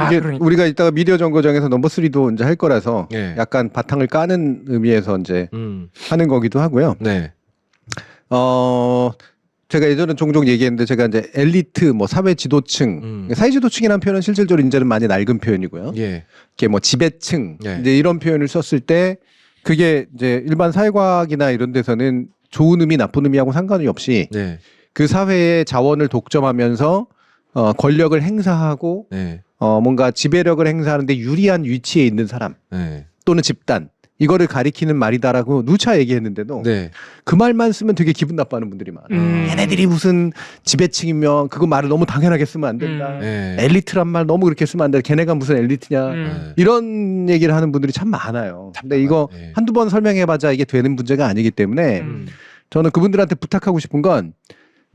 이게 그러니까. 우리가 이따가 미디어 정거장에서 넘버 3도 이제 할 거라서 예. 약간 바탕을 까는 의미에서 이제 하는 거기도 하고요. 네. 제가 예전에 종종 얘기했는데 제가 이제 엘리트, 뭐 사회 지도층, 사회 지도층이라는 표현은 실질적으로 이제는 많이 낡은 표현이고요. 예. 이게 뭐 지배층, 예. 이제 이런 표현을 썼을 때 그게 이제 일반 사회과학이나 이런 데서는 좋은 의미, 나쁜 의미하고 상관이 없이 네. 그 사회의 자원을 독점하면서 권력을 행사하고 네. 뭔가 지배력을 행사하는데 유리한 위치에 있는 사람 네. 또는 집단 이거를 가리키는 말이다라고 누차 얘기했는데도 네. 그 말만 쓰면 되게 기분 나빠하는 분들이 많아요. 얘네들이 무슨 지배층이면 그거 말을 너무 당연하게 쓰면 안 된다. 네. 엘리트란 말 너무 그렇게 쓰면 안 된다. 걔네가 무슨 엘리트냐. 네. 이런 얘기를 하는 분들이 참 많아요. 근데 이거 네. 한두 번 설명해봤자 이게 되는 문제가 아니기 때문에 저는 그분들한테 부탁하고 싶은 건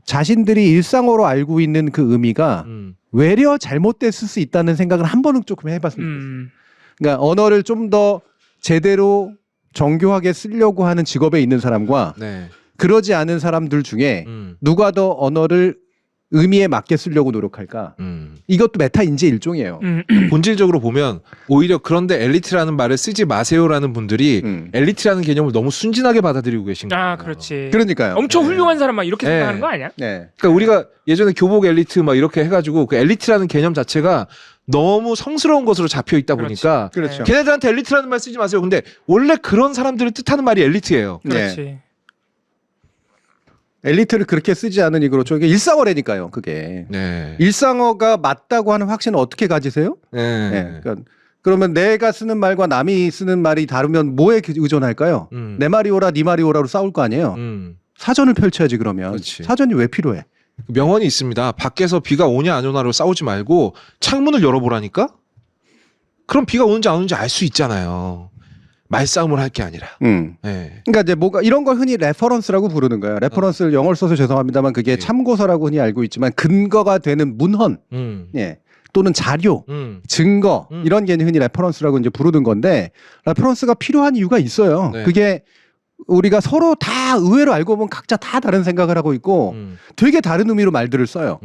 자신들이 일상어로 알고 있는 그 의미가 외려 잘못됐을 수 있다는 생각을 한 번은 조금 해봤으면 좋겠어요. 그러니까 언어를 좀 더 제대로 정교하게 쓰려고 하는 직업에 있는 사람과 네. 그러지 않은 사람들 중에 누가 더 언어를 의미에 맞게 쓰려고 노력할까? 이것도 메타 인지의 일종이에요. 본질적으로 보면 오히려 그런데 엘리트라는 말을 쓰지 마세요라는 분들이 엘리트라는 개념을 너무 순진하게 받아들이고 계신 거예요. 그렇지. 그러니까요. 엄청 네. 훌륭한 사람 막 이렇게 네. 생각하는 거 아니야? 네. 그러니까 우리가 예전에 교복 엘리트 막 이렇게 해가지고 그 엘리트라는 개념 자체가 너무 성스러운 것으로 잡혀 있다 보니까 그렇죠. 걔네들한테 엘리트라는 말 쓰지 마세요. 근데 원래 그런 사람들을 뜻하는 말이 엘리트예요. 그렇지. 네. 엘리트를 그렇게 쓰지 않으니 그렇죠. 이게 일상어래니까요. 그게. 네. 일상어가 맞다고 하는 확신을 어떻게 가지세요? 네. 네. 그러니까 그러면 내가 쓰는 말과 남이 쓰는 말이 다르면 뭐에 의존할까요? 내 말이 오라 네 말이 오라로 싸울 거 아니에요. 사전을 펼쳐야지 그러면. 그렇지. 사전이 왜 필요해? 명언이 있습니다. 밖에서 비가 오냐 안 오냐로 싸우지 말고 창문을 열어보라니까? 그럼 비가 오는지 안 오는지 알 수 있잖아요. 말싸움을 할 게 아니라. 네. 그러니까 이제 뭐가 이런 걸 흔히 레퍼런스라고 부르는 거예요. 레퍼런스를 영어를 써서 죄송합니다만 그게 예. 참고서라고 흔히 알고 있지만 근거가 되는 문헌, 예, 또는 자료, 증거 이런 게 흔히 레퍼런스라고 이제 부르는 건데 레퍼런스가 필요한 이유가 있어요. 네. 그게 우리가 서로 다 의외로 알고 보면 각자 다 다른 생각을 하고 있고 되게 다른 의미로 말들을 써요.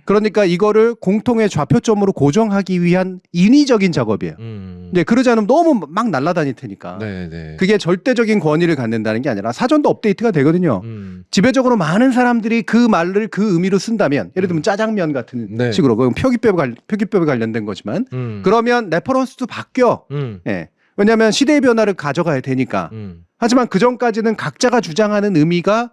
그러니까 이거를 공통의 좌표점으로 고정하기 위한 인위적인 작업이에요. 이제 그러지 않으면 너무 막 날아다닐 테니까. 네. 그게 절대적인 권위를 갖는다는 게 아니라 사전도 업데이트가 되거든요. 지배적으로 많은 사람들이 그 말을 그 의미로 쓴다면 예를 들면 짜장면 같은 네. 식으로 그건 표기법에 관련된 거지만 그러면 레퍼런스도 바뀌어. 예. 왜냐하면 시대의 변화를 가져가야 되니까. 하지만 그 전까지는 각자가 주장하는 의미가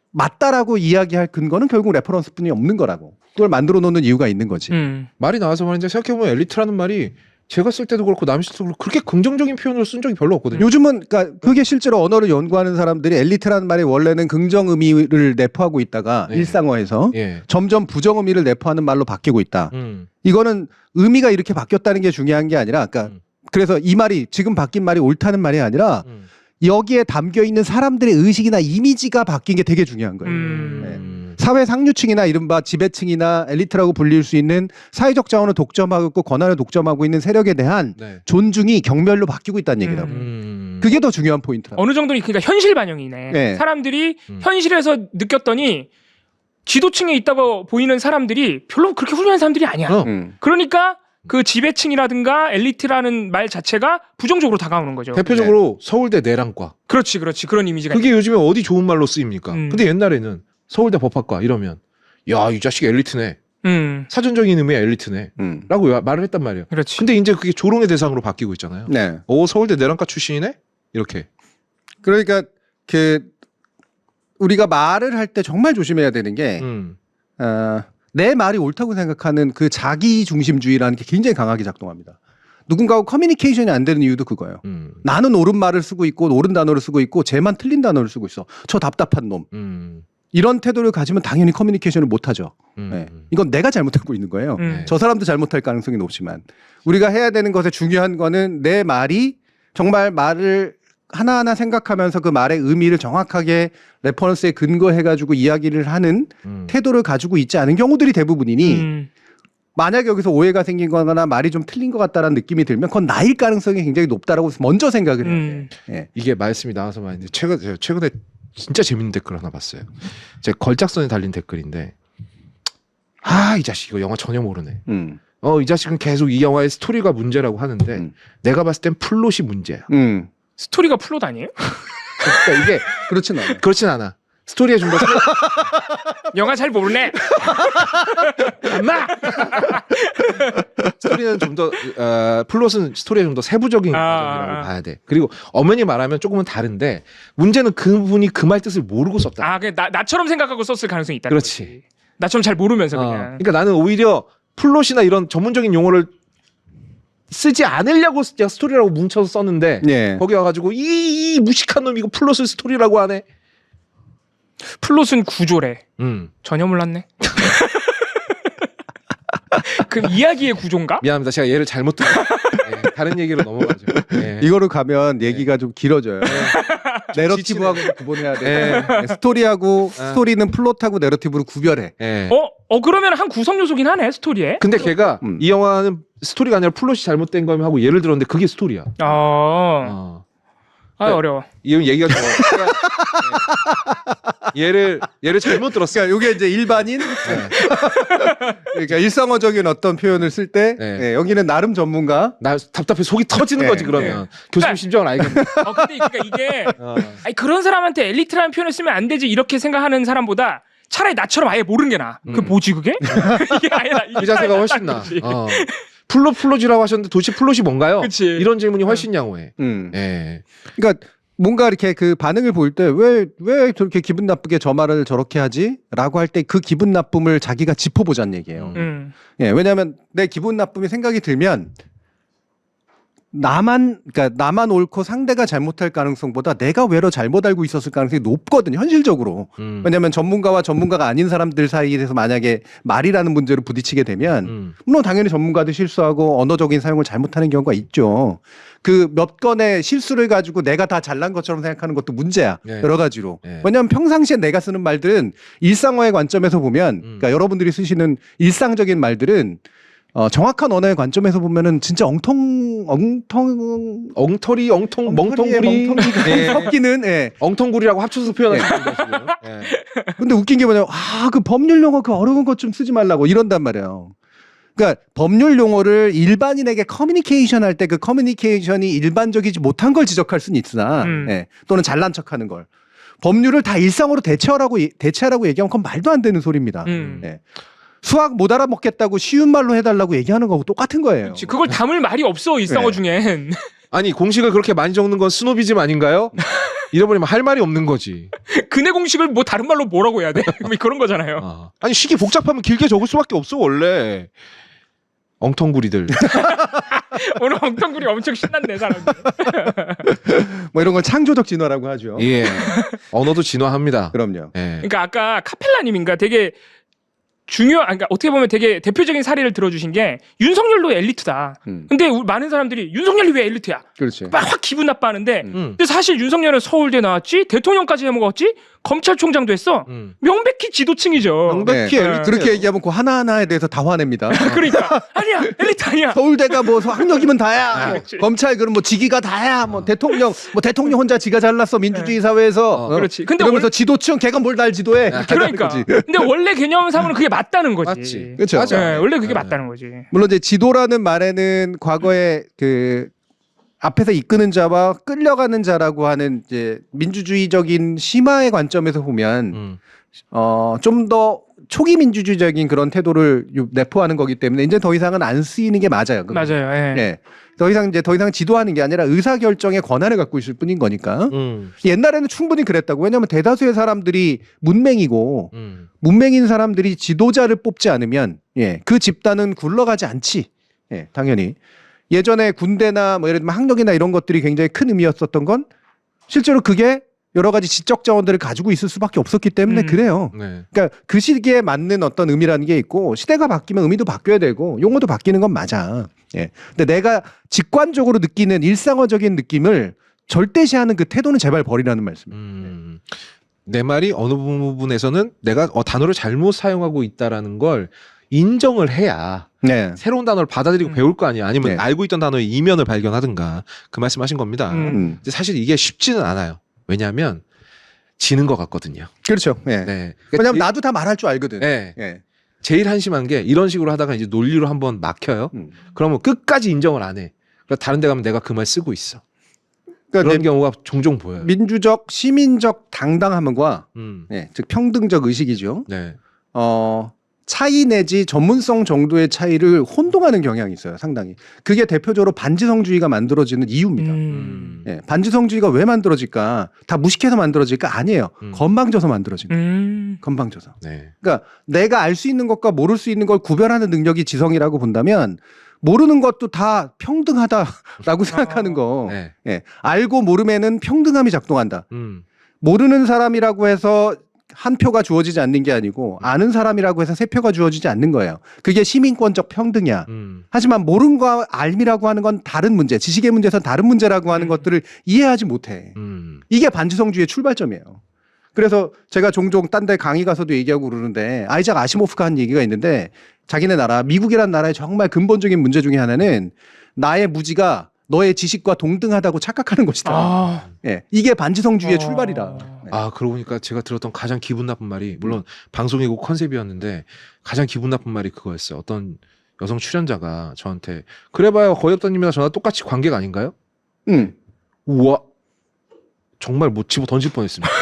맞다라고 이야기할 근거는 결국 레퍼런스뿐이 없는 거라고. 그걸 만들어 놓는 이유가 있는 거지. 말이 나와서 말인데 생각해보면 엘리트라는 말이 제가 쓸 때도 그렇고 남이 쓸 때도 그렇고 그렇게 긍정적인 표현으로 쓴 적이 별로 없거든요. 요즘은 그러니까 그게 실제로 언어를 연구하는 사람들이 엘리트라는 말이 원래는 긍정 의미를 내포하고 있다가 네. 일상어에서 예. 점점 부정 의미를 내포하는 말로 바뀌고 있다. 이거는 의미가 이렇게 바뀌었다는 게 중요한 게 아니라 그러니까 그래서 이 말이 지금 바뀐 말이 옳다는 말이 아니라 여기에 담겨 있는 사람들의 의식이나 이미지가 바뀐 게 되게 중요한 거예요. 네. 사회 상류층이나 이른바 지배층이나 엘리트라고 불릴 수 있는 사회적 자원을 독점하고 있고 권한을 독점하고 있는 세력에 대한 네. 존중이 경멸로 바뀌고 있다는 얘기라고. 그게 더 중요한 포인트라고. 어느 정도는 그러니까 현실 반영이네. 네. 사람들이 현실에서 느꼈더니 지도층에 있다고 보이는 사람들이 별로 그렇게 훌륭한 사람들이 아니야. 그러니까 그 지배층이라든가 엘리트라는 말 자체가 부정적으로 다가오는 거죠. 대표적으로 서울대 내랑과. 그렇지 그런 이미지가 그게 요즘에 어디 좋은 말로 쓰입니까? 근데 옛날에는 서울대 법학과 이러면 야, 이 자식 엘리트네. 사전적인 의미의 엘리트네. 라고 말을 했단 말이에요. 그렇지. 근데 이제 그게 조롱의 대상으로 바뀌고 있잖아요. 네. 오, 서울대 내랑과 출신이네? 이렇게. 그러니까 그 우리가 말을 할 때 정말 조심해야 되는 게 내 말이 옳다고 생각하는 그 자기 중심주의라는 게 굉장히 강하게 작동합니다. 누군가하고 커뮤니케이션이 안 되는 이유도 그거예요. 나는 옳은 말을 쓰고 있고 옳은 단어를 쓰고 있고 쟤만 틀린 단어를 쓰고 있어. 저 답답한 놈. 이런 태도를 가지면 당연히 커뮤니케이션을 못하죠. 네. 이건 내가 잘못하고 있는 거예요. 저 사람도 잘못할 가능성이 높지만 우리가 해야 되는 것에 중요한 거는 내 말이 정말 말을 하나하나 생각하면서 그 말의 의미를 정확하게 레퍼런스에 근거해가지고 이야기를 하는 태도를 가지고 있지 않은 경우들이 대부분이니 만약 여기서 오해가 생긴 거나 말이 좀 틀린 것 같다라는 느낌이 들면 그건 나일 가능성이 굉장히 높다라고 먼저 생각을 해야 돼. 예. 이게 말씀이 나와서 말인데 최근에 진짜 재밌는 댓글 하나 봤어요. 제 걸작선에 달린 댓글인데 이 자식 이거 영화 전혀 모르네. 이 자식은 계속 이 영화의 스토리가 문제라고 하는데 내가 봤을 땐 플롯이 문제야. 스토리가 플롯 아니에요? 그러니까 이게 그렇진 않아. 스토리에 좀 더 영화 잘 모르네. 엄마. 스토리는 좀 더 플롯은 스토리에 좀 더 세부적인 과정이라고 봐야 돼. 그리고 엄연히 말하면 조금은 다른데 문제는 그분이 그 말 뜻을 모르고 썼다. 나처럼 생각하고 썼을 가능성이 있다. 그렇지. 나처럼 잘 모르면서 그냥. 그러니까 나는 오히려 플롯이나 이런 전문적인 용어를 쓰지 않으려고 스토리라고 뭉쳐서 썼는데 거기 와가지고 이 무식한 놈 이거 플롯을 스토리라고 하네. 플롯은 구조래. 전혀 몰랐네. 그럼 이야기의 구조인가? 미안합니다. 제가 얘를 잘못 들었어요. 다른 얘기로 넘어가죠. 이거로 가면 얘기가 좀 길어져요. 내러티브하고 구분해야 돼. 스토리하고 스토리는 플롯하고 내러티브로 구별해. 그러면 한 구성 요소긴 하네 스토리에. 근데 걔가 이 영화는 스토리가 아니라 플롯이 잘못된 거면 하고 예를 들었는데 그게 스토리야. 어려워. 이건 얘기가 좀 얘를 잘못 들었어. 그러니까 이게 이제 일반인 그러니까 일상어적인 어떤 표현을 쓸 때 여기는 나름 전문가. 나 답답해 속이 터지는 거지 그러면. 교수님 심정을 알겠네. 근데 그러니까 이게 그런 사람한테 엘리트라는 표현을 쓰면 안 되지 이렇게 생각하는 사람보다 차라리 나처럼 아예 모르는 게 나아. 그게 뭐지 그게? 이게 아예 그 자세가 훨씬 나아. 플롯이라고 하셨는데 도대체 플롯이 뭔가요? 그치. 이런 질문이 훨씬 양호해. 그러니까 뭔가 이렇게 그 반응을 볼 때 왜 저렇게 기분 나쁘게 저 말을 저렇게 하지? 라고 할 때 그 기분 나쁨을 자기가 짚어보자는 얘기예요. 왜냐하면 내 기분 나쁨이 생각이 들면 나만 옳고 상대가 잘못할 가능성보다 내가 외로 잘못 알고 있었을 가능성이 높거든요, 현실적으로. 왜냐하면 전문가와 전문가가 아닌 사람들 사이에서 만약에 말이라는 문제로 부딪히게 되면 물론 당연히 전문가도 실수하고 언어적인 사용을 잘못하는 경우가 있죠. 그 몇 건의 실수를 가지고 내가 다 잘난 것처럼 생각하는 것도 문제야. 여러 가지로. 왜냐하면 평상시에 내가 쓰는 말들은 일상어의 관점에서 보면 그러니까 여러분들이 쓰시는 일상적인 말들은 정확한 언어의 관점에서 보면은 진짜 멍텅구리 섞이는 엉텅구리라고 합쳐서 표현하시는 거시고요. 근데 웃긴 게 뭐냐면 그 법률 용어 그 어려운 것 좀 쓰지 말라고 이런단 말이에요. 그러니까 법률 용어를 일반인에게 커뮤니케이션 할 때 그 커뮤니케이션이 일반적이지 못한 걸 지적할 수는 있으나 또는 잘난 척하는 걸 법률을 다 일상어로 대체하라고 얘기하면 그건 말도 안 되는 소리입니다. 수학 못 알아먹겠다고 쉬운 말로 해달라고 얘기하는 거하고 똑같은 거예요. 그치, 그걸 담을 말이 없어 일상어 중엔. 아니 공식을 그렇게 많이 적는 건 스노비즘 아닌가요? 잃어버리면 할 말이 없는 거지. 근해 공식을 뭐 다른 말로 뭐라고 해야 돼? 그런 거잖아요. 아니 식이 복잡하면 길게 적을 수밖에 없어 원래. 엉텅구리들. 오늘 엉텅구리 엄청 신났네 사람들. 뭐 이런 걸 창조적 진화라고 하죠. 언어도 진화합니다. 그럼요. 그러니까 아까 카펠라님인가 되게 그러니까 어떻게 보면 되게 대표적인 사례를 들어주신 게 윤석열도 엘리트다. 근데 많은 사람들이 윤석열이 왜 엘리트야? 그렇지. 막 확 기분 나빠하는데 근데 사실 윤석열은 서울대 나왔지, 대통령까지 해먹었지, 검찰총장도 했어. 명백히 지도층이죠. 명백히 엘리트. 그렇게 얘기하면 그 하나하나에 대해서 다 화냅니다. 그러니까 아니야 엘리트 아니야. 서울대가 뭐 학력이면 다야. 검찰 그럼 뭐 직위가 다야. 뭐 대통령 혼자 지가 잘났어 민주주의 사회에서. 그렇지. 근데 그러면서 지도층 걔가 뭘 날 지도해? 그러니까. 근데 원래 개념상으로는 그게 맞다는 거지. 맞지. 그렇죠. 맞아. 원래 그게 맞다는 거지. 물론 이제 지도라는 말에는 과거에 그 앞에서 이끄는 자와 끌려가는 자라고 하는 이제 민주주의적인 심화의 관점에서 보면 좀 더 초기 민주주의적인 그런 태도를 내포하는 거기 때문에 이제 더 이상은 안 쓰이는 게 맞아요. 맞아요. 더 이상 지도하는 게 아니라 의사 결정의 권한을 갖고 있을 뿐인 거니까. 옛날에는 충분히 그랬다고. 왜냐하면 대다수의 사람들이 문맹이고 문맹인 사람들이 지도자를 뽑지 않으면 그 집단은 굴러가지 않지. 당연히. 예전에 군대나 뭐 예를 들면 학력이나 이런 것들이 굉장히 큰 의미였었던 건 실제로 그게 여러 가지 지적 자원들을 가지고 있을 수밖에 없었기 때문에 그래요. 그러니까 그 시기에 맞는 어떤 의미라는 게 있고 시대가 바뀌면 의미도 바뀌어야 되고 용어도 바뀌는 건 맞아. 근데 내가 직관적으로 느끼는 일상어적인 느낌을 절대시하는 그 태도는 제발 버리라는 말씀이에요. 내 말이 어느 부분에서는 내가 단어를 잘못 사용하고 있다라는 걸 인정을 해야 새로운 단어를 받아들이고 배울 거 아니야. 아니면 알고 있던 단어의 이면을 발견하든가 그 말씀하신 겁니다. 근데 사실 이게 쉽지는 않아요. 왜냐하면 지는 것 같거든요. 그렇죠. 왜냐면 나도 다 말할 줄 알거든. 제일 한심한 게 이런 식으로 하다가 이제 논리로 한번 막혀요. 그러면 끝까지 인정을 안 해. 그러니까 다른 데 가면 내가 그 말 쓰고 있어. 그러니까 그런 경우가 종종 보여요. 민주적, 시민적 당당함과 네, 즉 평등적 의식이죠. 네. 차이 내지 전문성 정도의 차이를 혼동하는 경향이 있어요. 상당히. 그게 대표적으로 반지성주의가 만들어지는 이유입니다. 네, 반지성주의가 왜 만들어질까? 다 무식해서 만들어질까? 아니에요. 건방져서 만들어진 건방져서. 네. 그러니까 내가 알 수 있는 것과 모를 수 있는 걸 구별하는 능력이 지성이라고 본다면 모르는 것도 다 평등하다라고 생각하는 거. 네. 예, 알고 모름에는 평등함이 작동한다. 모르는 사람이라고 해서 한 표가 주어지지 않는 게 아니고 아는 사람이라고 해서 세 표가 주어지지 않는 거예요. 그게 시민권적 평등이야. 하지만 모른과 알미라고 하는 건 다른 문제, 지식의 문제에서는 다른 문제라고 하는 것들을 이해하지 못해. 이게 반지성주의의 출발점이에요. 그래서 제가 종종 딴 데 강의 가서도 얘기하고 그러는데 아이작 아시모프가 한 얘기가 있는데 자기네 나라, 미국이란 나라의 정말 근본적인 문제 중에 하나는 나의 무지가 너의 지식과 동등하다고 착각하는 것이다. 예, 이게 반지성주의의 출발이다. 네. 그러고 보니까 제가 들었던 가장 기분 나쁜 말이 물론 방송이고 컨셉이었는데 가장 기분 나쁜 말이 그거였어요. 어떤 여성 출연자가 저한테 그래봐야 거의 없던 님이나 저나 똑같이 관객 아닌가요? 우와 정말 못 집어 던질 뻔했습니다.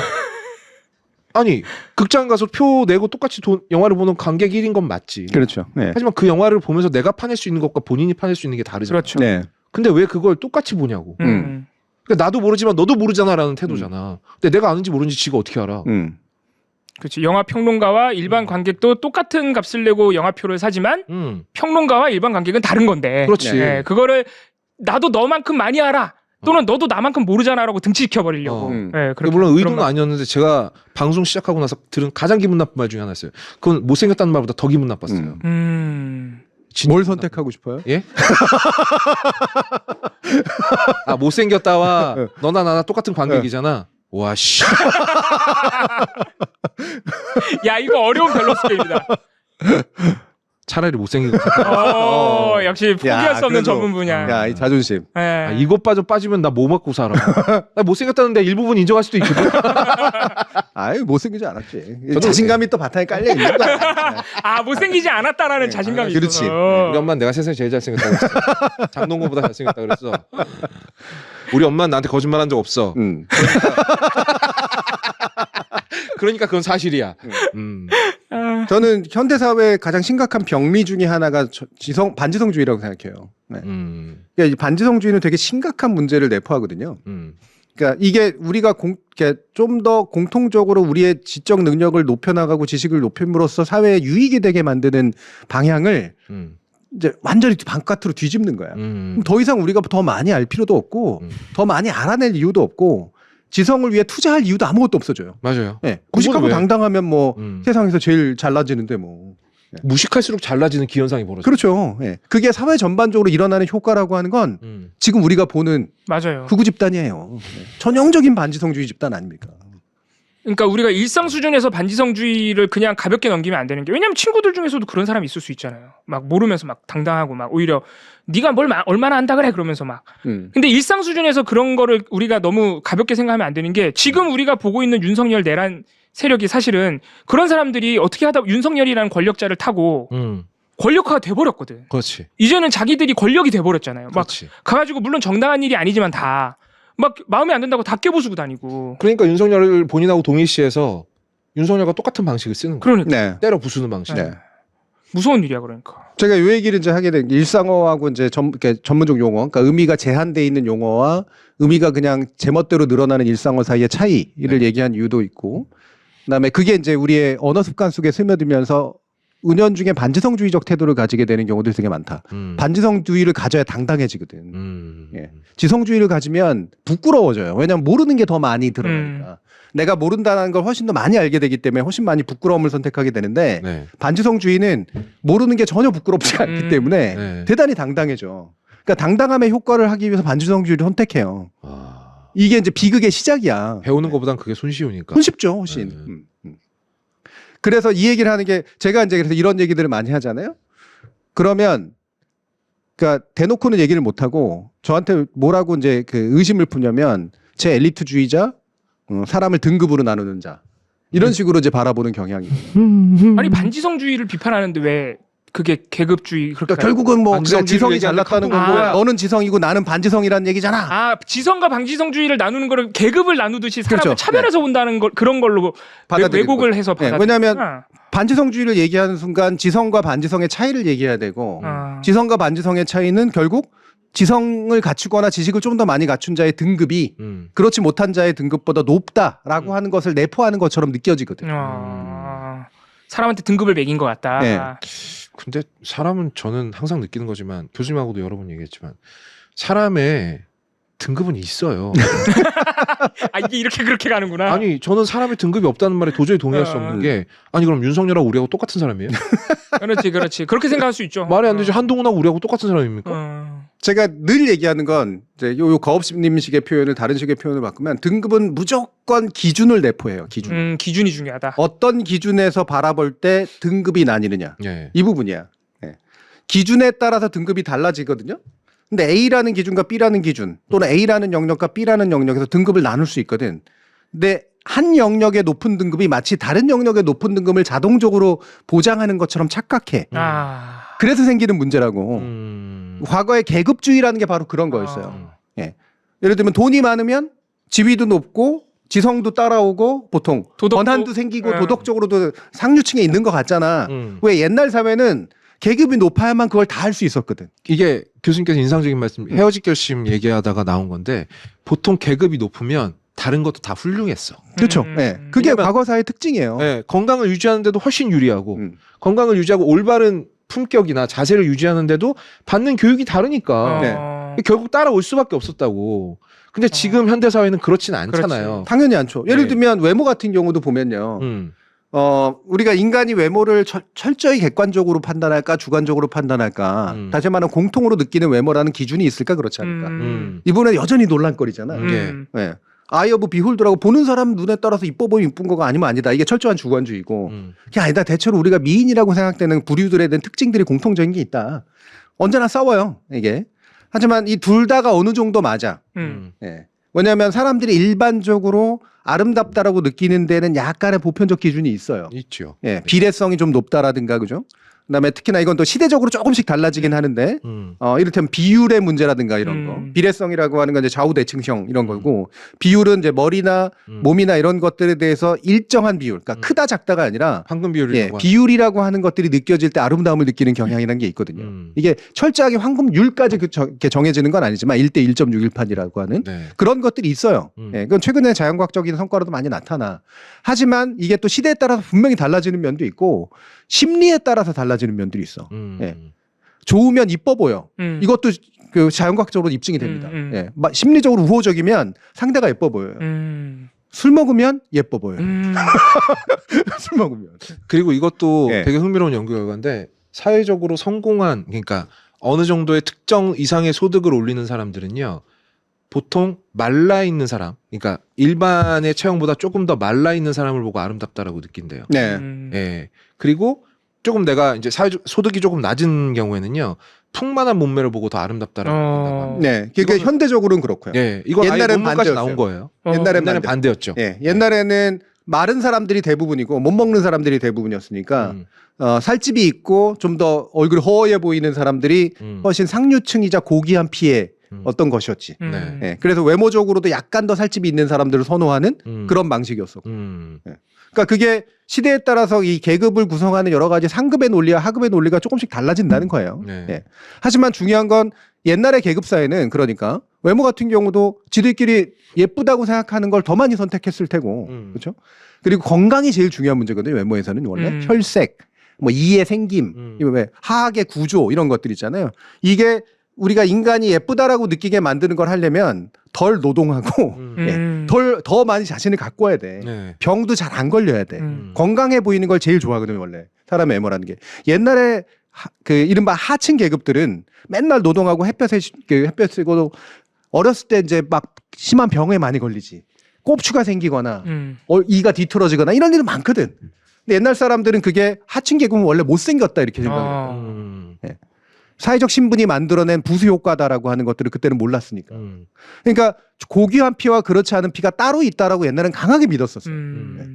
아니 극장 가서 표 내고 똑같이 영화를 보는 관객 1인 건 맞지. 그렇죠. 네. 하지만 그 영화를 보면서 내가 파낼 수 있는 것과 본인이 파낼 수 있는 게 다르잖아. 그렇죠. 네. 근데 왜 그걸 똑같이 보냐고. 그러니까 나도 모르지만 너도 모르잖아라는 태도잖아. 근데 내가 아는지 모르는지 지가 어떻게 알아. 그렇지. 영화 평론가와 일반 관객도 똑같은 값을 내고 영화표를 사지만 평론가와 일반 관객은 다른 건데. 그렇지. 네, 그거를 나도 너만큼 많이 알아. 또는 너도 나만큼 모르잖아라고 등치시켜버리려고. 네, 물론 의도는 아니었는데 제가 방송 시작하고 나서 들은 가장 기분 나쁜 말 중에 하나였어요. 그건 못생겼다는 말보다 더 기분 나빴어요. 뭘 선택하고 싶어요? 예? 못생겼다와 너나 나나 똑같은 관객이잖아. 와 씨. 야 이거 어려운 밸런스 게임이다. 차라리 못생긴 거. 역시 포기할 수 없는 전문 분야. 야, 이 자존심. 이것 빠지면 나 뭐 먹고 살아. 나 못생겼다는데 일부분 인정할 수도 있거든. 아유, 못생기지 않았지. 자신감이 또 바탕에 깔려 있는 거야. 못생기지 않았다라는 자신감이 있어. 그렇지. 우리 엄마는 내가 세상에 제일 잘생겼다고 그랬어. 장동건보다 잘생겼다고 그랬어. 우리 엄마는 나한테 거짓말한 적 없어. 그러니까 그건 사실이야. 저는 현대 사회의 가장 심각한 병리 중에 하나가 반지성주의라고 생각해요. 네. 그러니까 이 반지성주의는 되게 심각한 문제를 내포하거든요. 그러니까 이게 우리가 좀 더 공통적으로 우리의 지적 능력을 높여나가고 지식을 높임으로써 사회에 유익이 되게 만드는 방향을 이제 완전히 바깥으로 뒤집는 거야. 더 이상 우리가 더 많이 알 필요도 없고 더 많이 알아낼 이유도 없고 지성을 위해 투자할 이유도 아무것도 없어져요. 맞아요. 네. 무식하고 당당하면 뭐 세상에서 제일 잘나지는데 뭐. 네. 무식할수록 잘나지는 기현상이 벌어져. 그렇죠. 네. 그게 사회 전반적으로 일어나는 효과라고 하는 건 지금 우리가 보는 맞아요. 극우 집단이에요. 네. 전형적인 반지성주의 집단 아닙니까? 그러니까 우리가 일상 수준에서 반지성주의를 그냥 가볍게 넘기면 안 되는 게 왜냐면 친구들 중에서도 그런 사람이 있을 수 있잖아요. 막 모르면서 막 당당하고 막 오히려 네가 뭘 얼마나 안다 그래 그러면서 막. 근데 일상 수준에서 그런 거를 우리가 너무 가볍게 생각하면 안 되는 게 지금 우리가 보고 있는 윤석열 내란 세력이 사실은 그런 사람들이 어떻게 하다 윤석열이라는 권력자를 타고 권력화가 돼버렸거든. 그렇지. 이제는 자기들이 권력이 돼버렸잖아요. 막 그렇지. 가가지고 물론 정당한 일이 아니지만 다 막 마음에 안 든다고 다 깨부수고 다니고. 그러니까 윤석열을 본인하고 동일시해서 윤석열과 똑같은 방식을 쓰는 거야. 그러니까. 네. 때려 부수는 방식. 네. 무서운 일이야 그러니까. 제가 이 얘기를 이제 하게 된 게 일상어하고 이제 전문적 용어, 그러니까 의미가 제한돼 있는 용어와 의미가 그냥 제멋대로 늘어나는 일상어 사이의 차이를 얘기한 이유도 있고, 그다음에 그게 이제 우리의 언어 습관 속에 스며들면서 은연중에 반지성주의적 태도를 가지게 되는 경우도 되게 많다. 반지성주의를 가져야 당당해지거든. 예. 지성주의를 가지면 부끄러워져요. 왜냐하면 모르는 게 더 많이 드러나니까. 내가 모른다는 걸 훨씬 더 많이 알게 되기 때문에 훨씬 많이 부끄러움을 선택하게 되는데 네. 반지성주의는 모르는 게 전혀 부끄럽지가 않기 때문에 네. 대단히 당당해져. 그러니까 당당함의 효과를 하기 위해서 반지성주의를 선택해요. 이게 이제 비극의 시작이야. 배우는 것보단 그게 손쉬우니까. 손쉽죠, 훨씬. 그래서 이 얘기를 하는 게 제가 이제 그래서 이런 얘기들을 많이 하잖아요. 그러면 그러니까 대놓고는 얘기를 못 하고 저한테 뭐라고 이제 그 의심을 푸냐면 제 엘리트주의자, 사람을 등급으로 나누는 자, 이런 식으로 이제 바라보는 경향이. 아니 반지성주의를 비판하는데 왜 그게 계급주의 그렇게 그러니까 결국은 뭐 그래, 지성이 얘기하는데 잘났다는 거고 너는 지성이고 나는 반지성이라는 얘기잖아. 아 지성과 반지성주의를 나누는 거를 계급을 나누듯이 사람을 그렇죠. 차별해서 본다는 걸 그런 걸로 왜곡을 해서 네, 왜냐하면 반지성주의를 얘기하는 순간 지성과 반지성의 차이를 얘기해야 되고 지성과 반지성의 차이는 결국 지성을 갖추거나 지식을 좀 더 많이 갖춘 자의 등급이 그렇지 못한 자의 등급보다 높다라고 하는 것을 내포하는 것처럼 느껴지거든요. 사람한테 등급을 매긴 것 같다. 네. 근데 사람은 저는 항상 느끼는 거지만 교수님하고도 여러 번 얘기했지만 사람의 등급은 있어요. 아 이게 이렇게 그렇게 가는구나. 아니 저는 사람의 등급이 없다는 말에 도저히 동의할 수 없는 게 아니 그럼 윤석열하고 우리하고 똑같은 사람이에요? 그렇지 그렇게 생각할 수 있죠. 말이 안 되죠. 한동훈하고 우리하고 똑같은 사람입니까? 제가 늘 얘기하는 건 이제 요 거업님식의 표현을 다른 식의 표현을 바꾸면 등급은 무조건 기준을 내포해요. 기준. 기준이 중요하다. 어떤 기준에서 바라볼 때 등급이 나뉘느냐. 예. 이 부분이야. 예. 기준에 따라서 등급이 달라지거든요. 근데 A라는 기준과 B라는 기준 또는 A라는 영역과 B라는 영역에서 등급을 나눌 수 있거든. 근데 한 영역의 높은 등급이 마치 다른 영역의 높은 등급을 자동적으로 보장하는 것처럼 착각해. 그래서 생기는 문제라고. 과거의 계급주의라는 게 바로 그런 거였어요. 예. 예를 들면 돈이 많으면 지위도 높고 지성도 따라오고 보통 권한도 생기고 도덕적으로도 상류층에 있는 것 같잖아. 왜 옛날 사회는 계급이 높아야만 그걸 다 할 수 있었거든. 이게 교수님께서 인상적인 말씀 헤어질 결심 얘기하다가 나온 건데 보통 계급이 높으면 다른 것도 다 훌륭했어. 그렇죠. 네. 그게 과거 사회의 특징이에요. 네, 건강을 유지하는데도 훨씬 유리하고 건강을 유지하고 올바른 품격이나 자세를 유지하는데도 받는 교육이 다르니까 결국 따라올 수밖에 없었다고. 근데 지금 현대 사회는 그렇진 않잖아요. 그렇지. 당연히 않죠. 예를 들면 외모 같은 경우도 보면요. 우리가 인간이 외모를 철저히 객관적으로 판단할까 주관적으로 판단할까 다시 말하면 공통으로 느끼는 외모라는 기준이 있을까 그렇지 않을까. 이번에 여전히 논란거리잖아. 네. 아이 오브 비홀드라고 보는 사람 눈에 따라서 이뻐 보이면 이쁜 거가 아니면 아니다. 이게 철저한 주관주의고 그게 아니다. 대체로 우리가 미인이라고 생각되는 부류들에 대한 특징들이 공통적인 게 있다. 언제나 싸워요. 이게. 하지만 이 둘 다가 어느 정도 맞아. 네. 왜냐하면 사람들이 일반적으로 아름답다라고 느끼는 데는 약간의 보편적 기준이 있어요. 있죠. 예, 비례성이 좀 높다라든가 그죠? 그다음에 특히나 이건 또 시대적으로 조금씩 달라지긴 하는데 이를테면 비율의 문제라든가 이런 거 비례성이라고 하는 건 이제 좌우대칭형 이런 거고 비율은 이제 머리나 몸이나 이런 것들에 대해서 일정한 비율 그러니까 크다 작다가 아니라 황금 비율이라고 비율이라고 하는 것들이 느껴질 때 아름다움을 느끼는 경향이라는 게 있거든요. 이게 철저하게 황금률까지 이렇게 정해지는 건 아니지만 1대 1.618이라고 하는 그런 것들이 있어요. 예, 그건 최근에 자연과학적인 성과로도 많이 나타나. 하지만 이게 또 시대에 따라서 분명히 달라지는 면도 있고 심리에 따라서 달라지는 면들이 있어. 예. 좋으면 이뻐 보여. 이것도 그 자연과학적으로 입증이 됩니다. 예. 심리적으로 우호적이면 상대가 예뻐 보여요. 술 먹으면 예뻐 보여요. 술 먹으면. 그리고 이것도 되게 흥미로운 연구 결과인데 사회적으로 성공한 그러니까 어느 정도의 특정 이상의 소득을 올리는 사람들은요. 보통 말라 있는 사람, 그러니까 일반의 체형보다 조금 더 말라 있는 사람을 보고 아름답다라고 느낀대요. 네. 예. 그리고 조금 내가 이제 소득이 조금 낮은 경우에는요, 풍만한 몸매를 보고 더 아름답다라고 느낀다고 합니다. 네. 그러니까 현대적으로는 그렇고요. 예. 이건 옛날엔 반대였어요. 나온 거예요. 옛날엔 반대였죠. 예. 옛날에는 마른 사람들이 대부분이고 못 먹는 사람들이 대부분이었으니까 살집이 있고 좀 더 얼굴이 허해 보이는 사람들이 훨씬 상류층이자 고귀한 피해 어떤 것이었지. 네. 그래서 외모적으로도 약간 더 살집이 있는 사람들을 선호하는 그런 방식이었었고. 네. 그러니까 그게 시대에 따라서 이 계급을 구성하는 여러 가지 상급의 논리와 하급의 논리가 조금씩 달라진다는 거예요. 네. 하지만 중요한 건 옛날의 계급 사회는 그러니까 외모 같은 경우도 지들끼리 예쁘다고 생각하는 걸 더 많이 선택했을 테고, 그렇죠? 그리고 건강이 제일 중요한 문제거든요. 외모에서는 원래 혈색, 뭐 이의 생김, 하악의 구조 이런 것들 있잖아요. 이게 우리가 인간이 예쁘다라고 느끼게 만드는 걸 하려면 덜 노동하고 더 많이 자신을 갖고 와야 돼. 병도 잘 안 걸려야 돼. 건강해 보이는 걸 제일 좋아하거든요. 원래 사람의 외모라는 게. 옛날에 그 이른바 하층 계급들은 맨날 노동하고 햇볕에 햇볕 쐬고 어렸을 때 이제 막 심한 병에 많이 걸리지. 꼽추가 생기거나 이가 뒤틀어지거나 이런 일은 많거든. 근데 옛날 사람들은 그게 하층 계급은 원래 못생겼다 이렇게 생각해요. 네. 사회적 신분이 만들어낸 부수 효과다라고 하는 것들을 그때는 몰랐으니까. 그러니까 고귀한 피와 그렇지 않은 피가 따로 있다라고 옛날엔 강하게 믿었었어요. 네.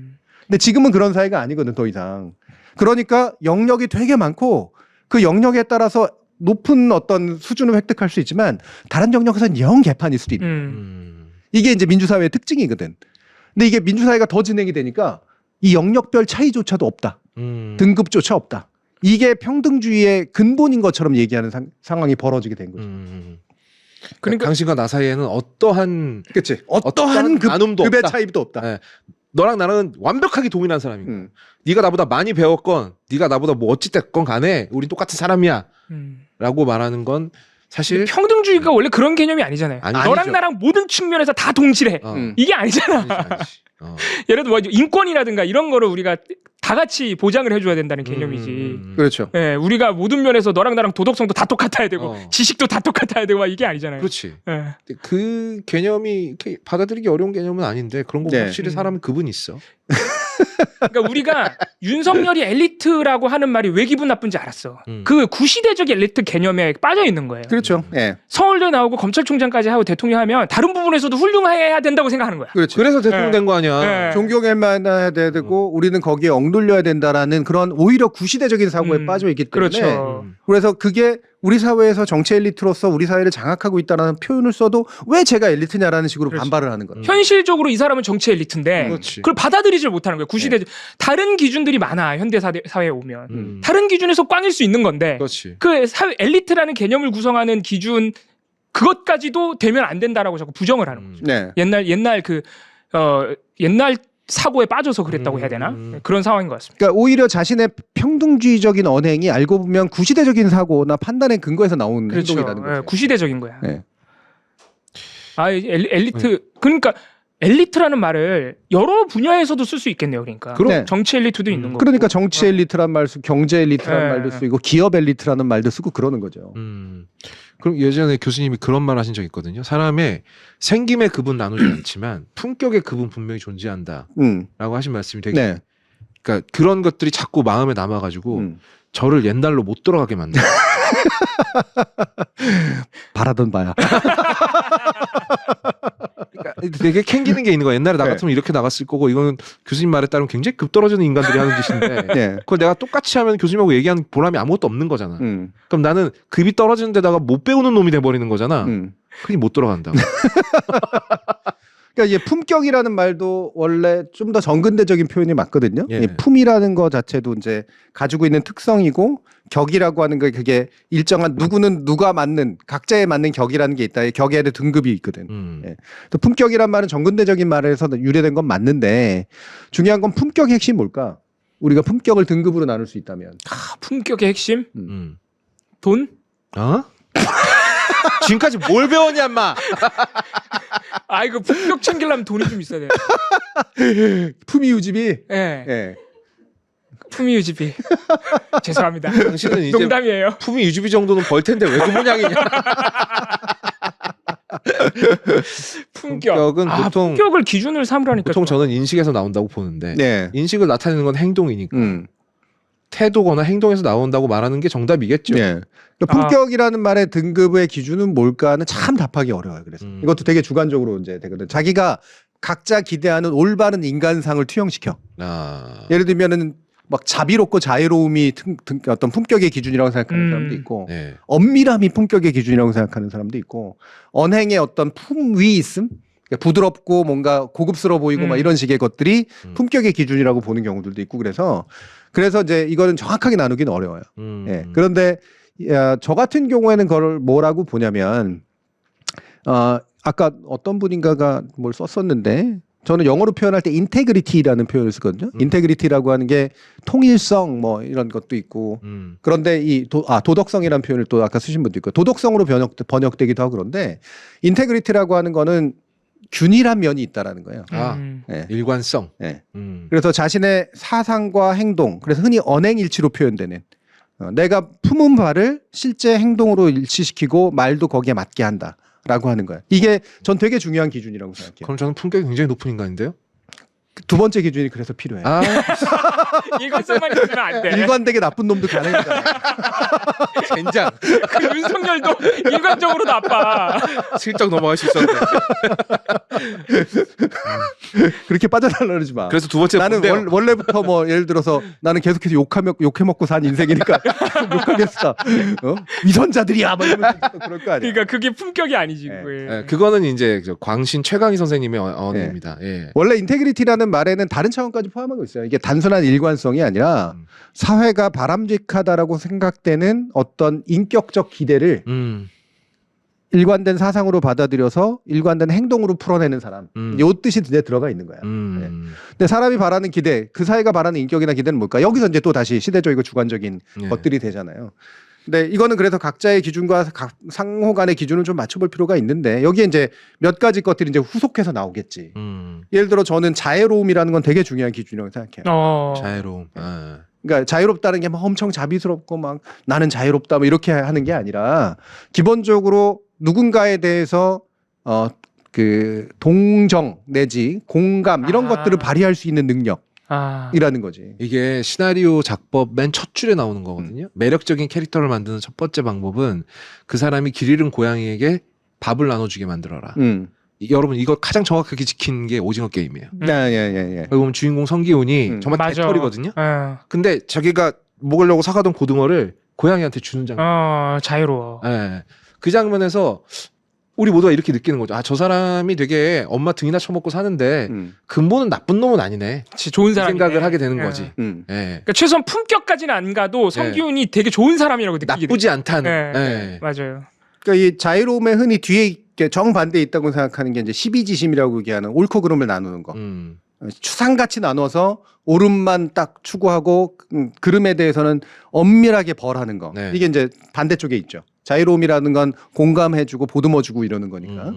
근데 지금은 그런 사회가 아니거든 더 이상. 그러니까 영역이 되게 많고 그 영역에 따라서 높은 어떤 수준을 획득할 수 있지만 다른 영역에서는 영 개판일 수도 있는. 이게 이제 민주사회의 특징이거든. 근데 이게 민주사회가 더 진행이 되니까 이 영역별 차이조차도 없다. 등급조차 없다. 이게 평등주의의 근본인 것처럼 얘기하는 상황이 벌어지게 된 거죠. 그러니까 당신과 나 사이에는 어떠한 그치. 어떠한 나눔도 급의 없다. 차이도 없다. 네. 너랑 나는 완벽하게 동일한 사람이고 네가 나보다 많이 배웠건 네가 나보다 뭐 어찌됐건 간에 우리 똑같은 사람이야 라고 말하는 건 사실 평등주의가 원래 그런 개념이 아니잖아요. 너랑 아니죠. 나랑 모든 측면에서 다 동질해. 이게 아니잖아. 아니지. 예를 들어 뭐 인권이라든가 이런 거를 우리가 다 같이 보장을 해줘야 된다는 개념이지. 그렇죠. 예, 우리가 모든 면에서 너랑 나랑 도덕성도 다 똑같아야 되고 지식도 다 똑같아야 되고 막 이게 아니잖아요. 그렇지. 예. 그 개념이 이렇게 받아들이기 어려운 개념은 아닌데 그런 거 네. 확실히 사람은 그분이 있어. 그러니까 우리가 윤석열이 엘리트라고 하는 말이 왜 기분 나쁜지 알았어. 그 구시대적 엘리트 개념에 빠져 있는 거예요. 그렇죠. 예. 서울대 나오고 검찰총장까지 하고 대통령 하면 다른 부분에서도 훌륭해야 된다고 생각하는 거야. 그렇죠. 그래서 대통령 네. 된 거 아니야. 네. 존경할 만해야 되고 우리는 거기에 억눌려야 된다라는 그런 오히려 구시대적인 사고에 빠져 있기 때문에 그렇죠. 그래서 그게 우리 사회에서 정치 엘리트로서 우리 사회를 장악하고 있다는 표현을 써도 왜 제가 엘리트냐라는 식으로 그렇지. 반발을 하는 거예요. 현실적으로 이 사람은 정치 엘리트인데 그렇지. 그걸 받아들이질 못하는 거예요. 구시대 다른 기준들이 많아. 현대 사회에 오면 다른 기준에서 꽝일 수 있는 건데 그렇지. 그 사회 엘리트라는 개념을 구성하는 기준 그것까지도 되면 안 된다라고 자꾸 부정을 하는 거죠. 네. 옛날 사고에 빠져서 그랬다고 해야 되나? 그런 상황인 것 같습니다. 그러니까 오히려 자신의 평등주의적인 언행이 알고 보면 구시대적인 사고나 판단의 근거에서 나온 행동이라는 거죠. 예, 구시대적인 거야. 네. 엘리트 그러니까 엘리트라는 말을 여러 분야에서도 쓸 수 있겠네요. 그러니까 네. 정치 엘리트도 있는 거고. 그러니까 정치 엘리트란 말 쓰고 경제 엘리트라는 네. 말도 쓰고 기업 엘리트라는 말도 쓰고 그러는 거죠. 그럼 예전에 교수님이 그런 말 하신 적 있거든요. 사람의 생김의 급은 나누지 않지만 품격의 급은 분명히 존재한다라고 하신 말씀이 되게 네. 그러니까 그런 것들이 자꾸 마음에 남아가지고 저를 옛날로 못 돌아가게 만들어요. 바라던 바야. 그러니까 되게 캥기는 게 있는 거야. 옛날에 나 같으면 이렇게 나갔을 거고 이거는 교수님 말에 따르면 굉장히 급 떨어지는 인간들이 하는 짓인데 네. 그걸 내가 똑같이 하면 교수님하고 얘기하는 보람이 아무것도 없는 거잖아. 그럼 나는 급이 떨어지는 데다가 못 배우는 놈이 돼버리는 거잖아. 그게 못 돌아간다고. 그러니까 이게 품격이라는 말도 원래 좀 더 정근대적인 표현이 맞거든요. 예. 이 품이라는 거 자체도 이제 가지고 있는 특성이고 격이라고 하는 게 그게 일정한 누구는 누가 맞는 각자에 맞는 격이라는 게 있다. 격에 대한 등급이 있거든. 예. 또 품격이란 말은 정근대적인 말에서 유래된 건 맞는데 중요한 건 품격의 핵심이 뭘까? 우리가 품격을 등급으로 나눌 수 있다면. 품격의 핵심? 돈? 어? 지금까지 뭘 배웠냐, 인마? 아 이거 품격 챙기려면 돈이 좀 있어야 돼. 품위 유지비. 예. 예. 품위 유지비. 죄송합니다. 당신은 이제 농담이에요. 품위 유지비 정도는 벌 텐데 왜 그 모양이냐? 품격은 보통 품격을 기준을 삼으라니까. 보통 저는 인식에서 나온다고 보는데 네. 인식을 나타내는 건 행동이니까 태도거나 행동에서 나온다고 말하는 게 정답이겠죠. 네. 그러니까 품격이라는 말의 등급의 기준은 뭘까는 참 답하기 어려워요. 그래서 이것도 되게 주관적으로 이제 되거든. 자기가 각자 기대하는 올바른 인간상을 투영시켜. 예를 들면은 막 자비롭고 자유로움이 어떤 품격의 기준이라고 생각하는 사람도 있고, 네. 엄밀함이 품격의 기준이라고 생각하는 사람도 있고, 언행의 어떤 품위 있음, 그러니까 부드럽고 뭔가 고급스러워 보이고 막 이런 식의 것들이 품격의 기준이라고 보는 경우들도 있고 그래서 이제 이거는 정확하게 나누기는 어려워요. 예. 그런데 저 같은 경우에는 그걸 뭐라고 보냐면 아까 어떤 분인가가 뭘 썼었는데 저는 영어로 표현할 때 인테그리티라는 표현을 쓰거든요. 인테그리티라고 하는 게 통일성 뭐 이런 것도 있고 그런데 이 도덕성이라는 표현을 또 아까 쓰신 분도 있고 도덕성으로 번역되기도 하고 그런데 인테그리티라고 하는 거는 균일한 면이 있다라는 거예요. 네. 일관성. 네. 그래서 자신의 사상과 행동, 그래서 흔히 언행일치로 표현되는 내가 품은 바를 실제 행동으로 일치시키고 말도 거기에 맞게 한다라고 하는 거예요. 이게 전 되게 중요한 기준이라고 생각해요. 그럼 저는 품격이 굉장히 높은 인간인데요. 두 번째 기준이 그래서 필요해. 아, 일관성만 있으면 안 돼. 일관되게 나쁜 놈도 가능하잖아. 젠장. 그 윤석열도 일관적으로 나빠. 슬쩍 넘어갈 수 있었는데. 그렇게 빠져나가려 그러지 마. 그래서 두 번째 나는 뭔데요? 원래부터 뭐 예를 들어서 나는 계속해서 욕해 먹고 산 인생이니까 계속 욕하겠어. 위선자들이야. 막 이러면서 그럴 거 아니야. 그러니까 그게 품격이 아니지. 네. 그게. 네, 그거는 이제 광신 최강희 선생님의 언어입니다. 예. 원래 인테그리티라는 말에는 다른 차원까지 포함하고 있어요. 이게 단순한 일관성이 아니라 사회가 바람직하다라고 생각되는 어떤 인격적 기대를 일관된 사상으로 받아들여서 일관된 행동으로 풀어내는 사람. 요 뜻이 눈에 들어가 있는 거야. 네. 근데 사람이 바라는 기대, 그 사회가 바라는 인격이나 기대는 뭘까? 여기서 이제 또 다시 시대적이고 주관적인 것들이 되잖아요. 근데 이거는 그래서 각자의 기준과 상호 간의 기준을 좀 맞춰볼 필요가 있는데 여기에 이제 몇 가지 것들이 이제 후속해서 나오겠지. 예를 들어 저는 자애로움이라는 건 되게 중요한 기준이라고 생각해요. 자애로움. 아. 그러니까 자유롭다는 게 막 엄청 자비스럽고 막 나는 자유롭다 뭐 이렇게 하는 게 아니라 기본적으로 누군가에 대해서 그 동정 내지 공감 이런 것들을 발휘할 수 있는 능력이라는 거지. 이게 시나리오 작법 맨 첫 줄에 나오는 거거든요. 매력적인 캐릭터를 만드는 첫 번째 방법은 그 사람이 길 잃은 고양이에게 밥을 나눠주게 만들어라. 여러분 이거 가장 정확하게 지킨 게 오징어 게임이에요. 예. 여기 보면 주인공 성기훈이 정말 맞아. 개털이거든요. 근데 자기가 먹으려고 사가던 고등어를 고양이한테 주는 장면. 자유로워. 예. 그 장면에서 우리 모두가 이렇게 느끼는 거죠. 아, 저 사람이 되게 엄마 등이나 쳐먹고 사는데 근본은 나쁜 놈은 아니네. 좋은 사람 생각을 하게 되는 거지. 예. 그러니까 최소한 품격까지는 안 가도 성기훈이 되게 좋은 사람이라고 느끼게 나쁘지 않다는. 네. 맞아요. 그러니까 이 자유로움의 흔히 뒤에 있게 정반대에 있다고 생각하는 게 이제 12지심이라고 얘기하는 옳고 그름을 나누는 거. 추상같이 나눠서 옳음만 딱 추구하고 그름에 대해서는 엄밀하게 벌하는 거. 네. 이게 이제 반대쪽에 있죠. 자유로움이라는 건 공감해주고 보듬어주고 이러는 거니까.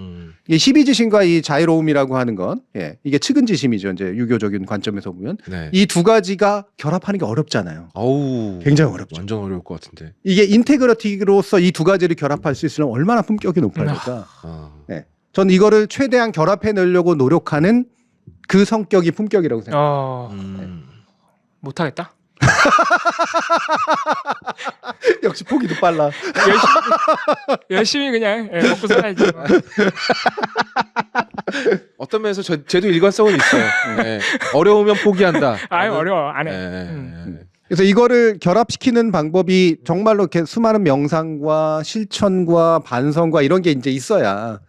이게 12지심과 이 자유로움이라고 하는 건 이게 측은지심이죠. 이제 유교적인 관점에서 보면 이 두 가지가 결합하는 게 어렵잖아요. 어우, 굉장히 어렵죠. 완전 어려울 것 같은데. 이게 인테그러티로서 이 두 가지를 결합할 수 있으면 얼마나 품격이 높아질까. 저는 이거를 최대한 결합해 내려고 노력하는 그 성격이 품격이라고 생각해요. 못하겠다. 역시 포기도 빨라. 열심히 그냥 먹고 살아야지. 어떤 면에서 쟤도 일관성은 있어요. 어려우면 포기한다. 어려워 안 해. 그래서 이거를 결합시키는 방법이 정말로 이렇게 수많은 명상과 실천과 반성과 이런 게 이제 있어야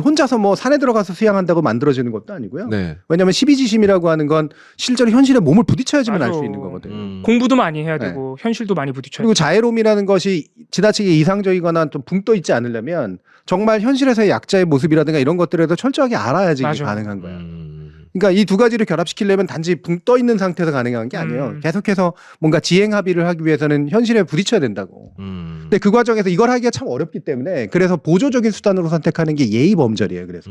혼자서 뭐 산에 들어가서 수양한다고 만들어지는 것도 아니고요. 왜냐하면 12지심이라고 하는 건 실제로 현실에 몸을 부딪혀야지만 알 수 있는 거거든요. 공부도 많이 해야 되고 현실도 많이 부딪혀야 그리고 자애로움이라는 것이 지나치게 이상적이거나 좀 붕 떠 있지 않으려면 정말 현실에서의 약자의 모습이라든가 이런 것들에도 철저하게 알아야지 가능한 거야. 그러니까 이 두 가지를 결합시키려면 단지 붕 떠 있는 상태에서 가능한 게 아니에요. 계속해서 뭔가 지행 합의를 하기 위해서는 현실에 부딪혀야 된다고. 근데 그 과정에서 이걸 하기가 참 어렵기 때문에 그래서 보조적인 수단으로 선택하는 게 예의범절이에요. 그래서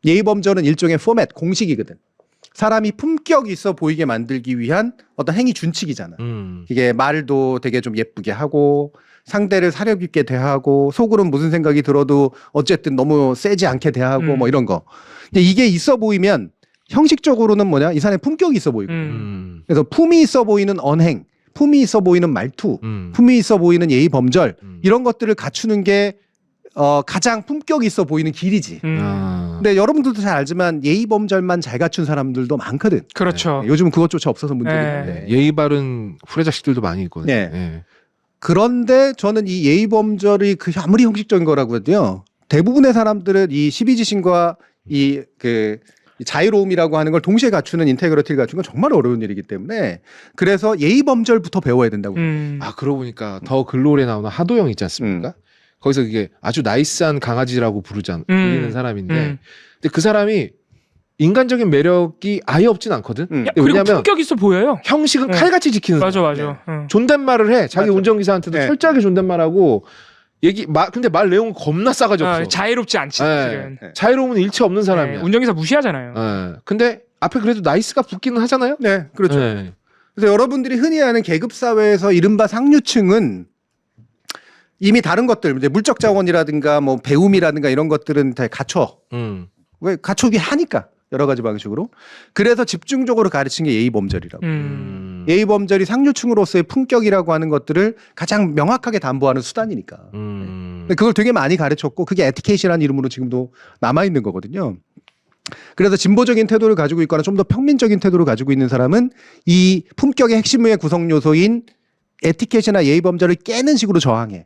예의범절은 일종의 포맷, 공식이거든. 사람이 품격 있어 보이게 만들기 위한 어떤 행위 준칙이잖아. 이게 말도 되게 좀 예쁘게 하고 상대를 사려 깊게 대하고 속으로는 무슨 생각이 들어도 어쨌든 너무 세지 않게 대하고 뭐 이런 거. 근데 이게 있어 보이면 형식적으로는 뭐냐? 이 사람의 품격이 있어 보이고. 그래서 품이 있어 보이는 언행, 품이 있어 보이는 말투, 품이 있어 보이는 예의 범절 이런 것들을 갖추는 게 가장 품격이 있어 보이는 길이지. 근데 여러분들도 잘 알지만 예의 범절만 잘 갖춘 사람들도 많거든. 그렇죠. 요즘 그것조차 없어서 문제긴 한데. 예의 바른 후레자식들도 많이 있거든요. 그런데 저는 이 예의 범절이 아무리 형식적인 거라고 해도요. 대부분의 사람들은 이 12지심과 이 자유로움이라고 하는 걸 동시에 갖추는 인테그리티를 갖추는 건 정말 어려운 일이기 때문에 그래서 예의 범절부터 배워야 된다고. 아, 그러고 보니까 더 글로리에 나오는 하도영 있지 않습니까? 거기서 이게 아주 나이스한 강아지라고 불리는 사람인데 근데 그 사람이 인간적인 매력이 아예 없진 않거든. 그리고 왜냐면 품격 있어 보여요. 형식은 칼같이 지키는 맞아. 존댓말을 해. 자기 맞아. 운전기사한테도 철저하게 존댓말하고 근데 말 내용은 겁나 싸가지 없어. 자유롭지 않지. 자유로움은 일체 없는 사람이야. 운전기사 무시하잖아요. 근데 앞에 그래도 나이스가 붙기는 하잖아요. 네, 그렇죠. 그래서 여러분들이 흔히 아는 계급 사회에서 이른바 상류층은 이미 다른 것들, 이제 물적 자원이라든가 뭐 배움이라든가 이런 것들은 다 갖춰. 왜 갖추기 하니까. 여러 가지 방식으로. 그래서 집중적으로 가르친 게 예의범절이라고. 예의범절이 상류층으로서의 품격이라고 하는 것들을 가장 명확하게 담보하는 수단이니까. 근데 그걸 되게 많이 가르쳤고 그게 에티켓이라는 이름으로 지금도 남아있는 거거든요. 그래서 진보적인 태도를 가지고 있거나 좀 더 평민적인 태도를 가지고 있는 사람은 이 품격의 핵심의 구성 요소인 에티켓이나 예의범절을 깨는 식으로 저항해.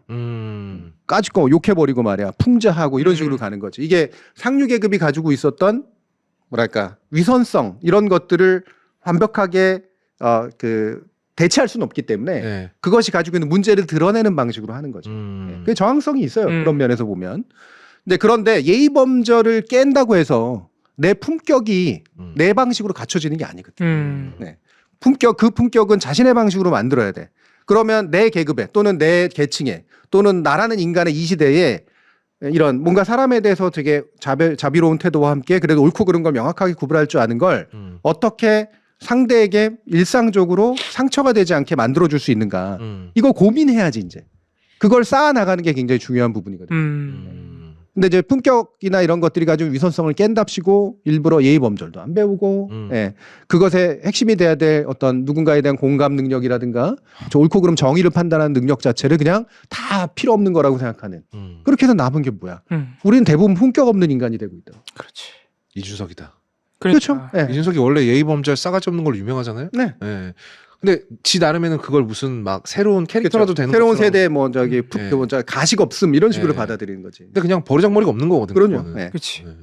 까짓거 욕해버리고 말이야. 풍자하고 이런 식으로 가는 거지. 이게 상류 계급이 가지고 있었던 뭐랄까 위선성 이런 것들을 완벽하게 대체할 수는 없기 때문에 네. 그것이 가지고 있는 문제를 드러내는 방식으로 하는 거죠. 그 저항성이 있어요. 그런 면에서 보면. 그런데 예의범절을 깬다고 해서 내 품격이 내 방식으로 갖춰지는 게 아니거든. 네. 그 품격은 자신의 방식으로 만들어야 돼. 그러면 내 계급에 또는 내 계층에 또는 나라는 인간의 이 시대에 이런 뭔가 사람에 대해서 되게 자비로운 태도와 함께 그래도 옳고 그른 걸 명확하게 구분할 줄 아는 걸 어떻게 상대에게 일상적으로 상처가 되지 않게 만들어줄 수 있는가. 이거 고민해야지 이제. 그걸 쌓아나가는 게 굉장히 중요한 부분이거든요. 근데 이제 품격이나 이런 것들이 가지고 위선성을 깬답시고 일부러 예의범절도 안 배우고 예. 그것의 핵심이 돼야 될 어떤 누군가에 대한 공감 능력이라든가 저 옳고 그름 정의를 판단하는 능력 자체를 그냥 다 필요 없는 거라고 생각하는 그렇게 해서 남은 게 뭐야. 우리는 대부분 품격 없는 인간이 되고 있다. 그렇지. 이준석이다. 그렇죠. 예. 이준석이 원래 예의범절 싸가지 없는 걸로 유명하잖아요. 네. 예. 근데 지 나름에는 그걸 무슨 막 새로운 캐릭터라도 그렇죠. 되는 새로운 것처럼. 세대 뭐 저기 네. 가식 없음 이런 식으로 네. 받아들이는 거지. 근데 그냥 버르장머리가 없는 거거든요. 그럼요. 그거는. 네. 그렇지. 네.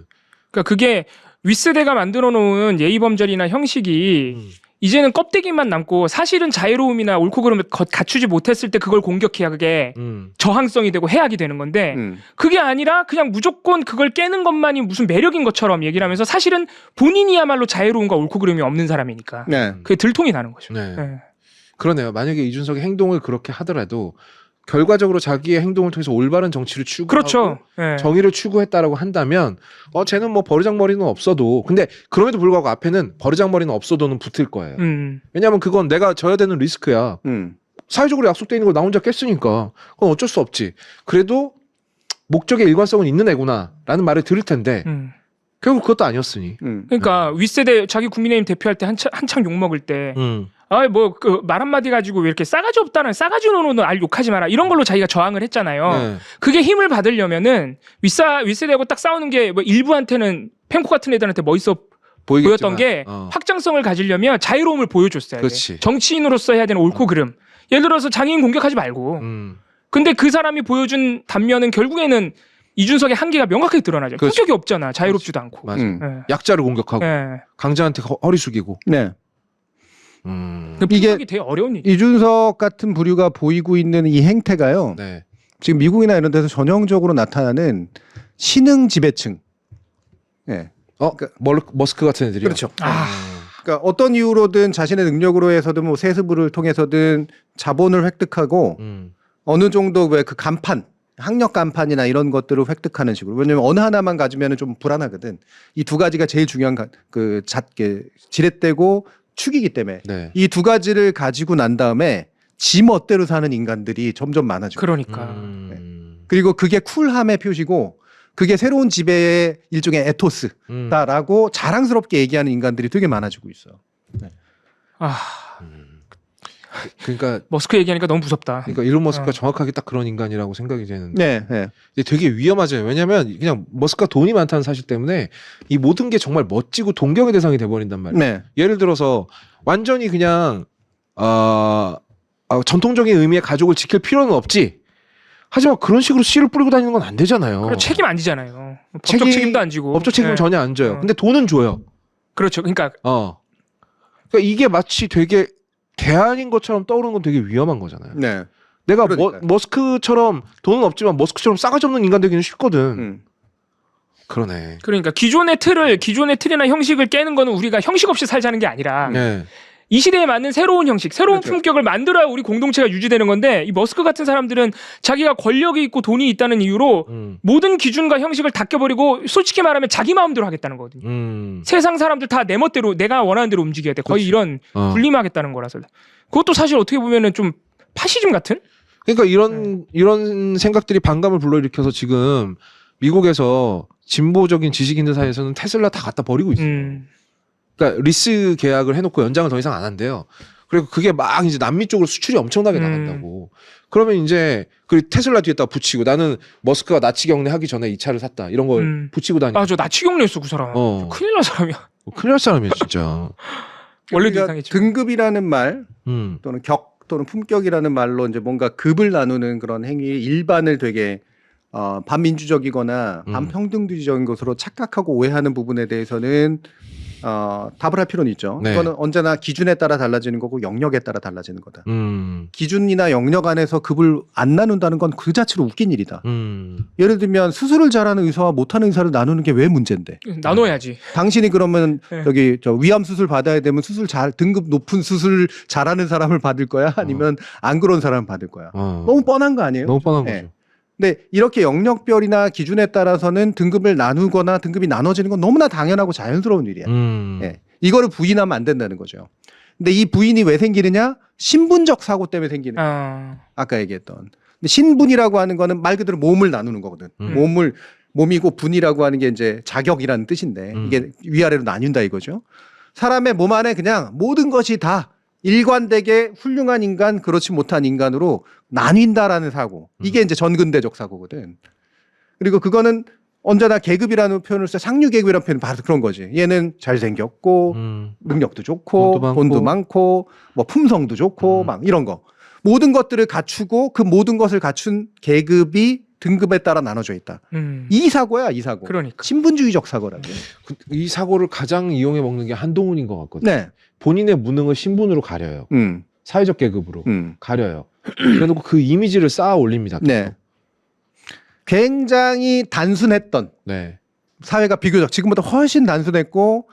그러니까 그게 윗세대가 만들어 놓은 예의범절이나 형식이 이제는 껍데기만 남고 사실은 자유로움이나 옳고 그름을 갖추지 못했을 때 그걸 공격해야 그게 저항성이 되고 해악이 되는 건데 그게 아니라 그냥 무조건 그걸 깨는 것만이 무슨 매력인 것처럼 얘기를 하면서 사실은 본인이야말로 자유로움과 옳고 그름이 없는 사람이니까 네. 그게 들통이 나는 거죠. 네. 네. 그러네요. 만약에 이준석이 행동을 그렇게 하더라도 결과적으로 자기의 행동을 통해서 올바른 정치를 추구하고 그렇죠. 네. 정의를 추구했다라고 한다면 쟤는 뭐 버르장머리는 없어도 근데 그럼에도 불구하고 앞에는 버르장머리는 없어도는 붙을 거예요. 왜냐하면 그건 내가 져야 되는 리스크야. 사회적으로 약속돼 있는 걸 나 혼자 깼으니까 그건 어쩔 수 없지. 그래도 목적의 일관성은 있는 애구나라는 말을 들을 텐데 결국 그것도 아니었으니. 그러니까 윗세대 자기 국민의힘 대표할 때 한창 욕먹을 때 그 말 한마디 가지고 왜 이렇게 싸가지 없다는 싸가지 노노는 욕하지 마라 이런 걸로 자기가 저항을 했잖아요. 네. 그게 힘을 받으려면은 윗세대하고 딱 싸우는 게 뭐 일부한테는 펜코 같은 애들한테 멋있어 보였던 게 확장성을 가지려면 자유로움을 보여줬어야 돼. 정치인으로서 해야 되는 옳고 그름. 예를 들어서 장애인 공격하지 말고. 근데 그 사람이 보여준 단면은 결국에는 이준석의 한계가 명확하게 드러나죠. 품격이 없잖아. 자유롭지도 않고. 맞아. 약자를 공격하고 강자한테 허리 숙이고. 네. 이게 되게 어려운 일이에요. 이준석 같은 부류가 보이고 있는 이 행태가요. 네. 지금 미국이나 이런 데서 전형적으로 나타나는 신흥 지배층. 네. 그러니까 머스크 같은 애들이요. 그렇죠. 그러니까 어떤 이유로든 자신의 능력으로 해서든 뭐 세습을 통해서든 자본을 획득하고 어느 정도 왜 그 간판, 학력 간판이나 이런 것들을 획득하는 식으로. 왜냐면 어느 하나만 가지면은 좀 불안하거든. 이 두 가지가 제일 중요한 지렛대고 축이기 때문에 네. 이 두 가지를 가지고 난 다음에 지 멋대로 사는 인간들이 점점 많아지고. 그러니까. 네. 그리고 그게 쿨함의 표시고 그게 새로운 지배의 일종의 에토스다라고 자랑스럽게 얘기하는 인간들이 되게 많아지고 있어요. 네. 그러니까 머스크 얘기하니까 너무 무섭다. 그러니까 일론 머스크가 정확하게 딱 그런 인간이라고 생각이 되는데 되게 위험하죠. 왜냐하면 그냥 머스크가 돈이 많다는 사실 때문에 이 모든 게 정말 멋지고 동경의 대상이 돼버린단 말이에요. 네. 예를 들어서 완전히 그냥 전통적인 의미의 가족을 지킬 필요는 없지. 하지만 그런 식으로 씨를 뿌리고 다니는 건 안 되잖아요. 책임 안 지잖아요. 법적 책임도 안 지고. 법적 책임은 전혀 안 져요. 근데 돈은 줘요. 그렇죠. 그러니까 이게 마치 되게 대안인 것처럼 떠오르는 건 되게 위험한 거잖아요. 네. 내가 머스크처럼 돈은 없지만 머스크처럼 싸가지 없는 인간 되기는 쉽거든. 그러네. 그러니까 기존의 틀이나 형식을 깨는 거는 우리가 형식 없이 살자는 게 아니라 이 시대에 맞는 새로운 형식, 새로운 품격을 만들어야 우리 공동체가 유지되는 건데 이 머스크 같은 사람들은 자기가 권력이 있고 돈이 있다는 이유로 모든 기준과 형식을 다 껴버리고 솔직히 말하면 자기 마음대로 하겠다는 거거든요. 세상 사람들 다 내 멋대로 내가 원하는 대로 움직여야 돼. 거의 이런 군림하겠다는 거라서. 그것도 사실 어떻게 보면은 좀 파시즘 같은? 그러니까 이런 생각들이 반감을 불러일으켜서 지금 미국에서 진보적인 지식인들 사이에서는 테슬라 다 갖다 버리고 있어요. 그러니까 리스 계약을 해놓고 연장을 더 이상 안 한대요. 그리고 그게 막 이제 남미 쪽으로 수출이 엄청나게 나간다고. 그러면 이제 그 테슬라 뒤에다가 붙이고 나는 머스크가 나치 경례하기 전에 이 차를 샀다 이런 걸 붙이고 다니고. 아, 저 나치 경례했어 그 사람. 큰일 날 사람이야. 큰일 날 사람이야 진짜. 원래도 그러니까 이상했지. 등급이라는 말 또는 격 또는 품격이라는 말로 이제 뭔가 급을 나누는 그런 행위 일반을 되게 반민주적이거나 반평등주의적인 것으로 착각하고 오해하는 부분에 대해서는 답을 할 필요는 있죠. 네. 그거는 언제나 기준에 따라 달라지는 거고 영역에 따라 달라지는 거다. 기준이나 영역 안에서 급을 안 나눈다는 건 그 자체로 웃긴 일이다. 예를 들면 수술을 잘하는 의사와 못하는 의사를 나누는 게 왜 문제인데? 나눠야지. 당신이 그러면 네. 여기 저 위암 수술 받아야 되면 등급 높은 수술 잘하는 사람을 받을 거야? 아니면 안 그런 사람을 받을 거야? 너무 뻔한 거 아니에요? 너무 뻔한 네. 거죠. 근데 이렇게 영역별이나 기준에 따라서는 등급을 나누거나 등급이 나눠지는 건 너무나 당연하고 자연스러운 일이야. 예. 이거를 부인하면 안 된다는 거죠. 근데 이 부인이 왜 생기느냐? 신분적 사고 때문에 생기는 거야. 아까 얘기했던. 근데 신분이라고 하는 거는 말 그대로 몸을 나누는 거거든. 몸이고 분이라고 하는 게 이제 자격이라는 뜻인데 이게 위아래로 나뉜다 이거죠. 사람의 몸 안에 그냥 모든 것이 다 일관되게 훌륭한 인간, 그렇지 못한 인간으로 나뉜다라는 사고. 이게 이제 전근대적 사고거든. 그리고 그거는 언제나 계급이라는 표현을 써 상류 계급이라는 표현은 바로 그런 거지. 얘는 잘생겼고 능력도 좋고 돈도 많고 뭐 품성도 좋고 막 이런 거. 모든 것들을 갖추고 그 모든 것을 갖춘 계급이 등급에 따라 나눠져 있다. 이 사고야, 이 사고. 그러니까. 신분주의적 사고라고. 이 사고를 가장 이용해 먹는 게 한동훈인 것 같거든요. 네. 본인의 무능을 신분으로 가려요. 사회적 계급으로 가려요. 그래놓고 그 이미지를 쌓아 올립니다. 계속. 네. 굉장히 단순했던 네. 사회가 비교적 지금보다 훨씬 단순했고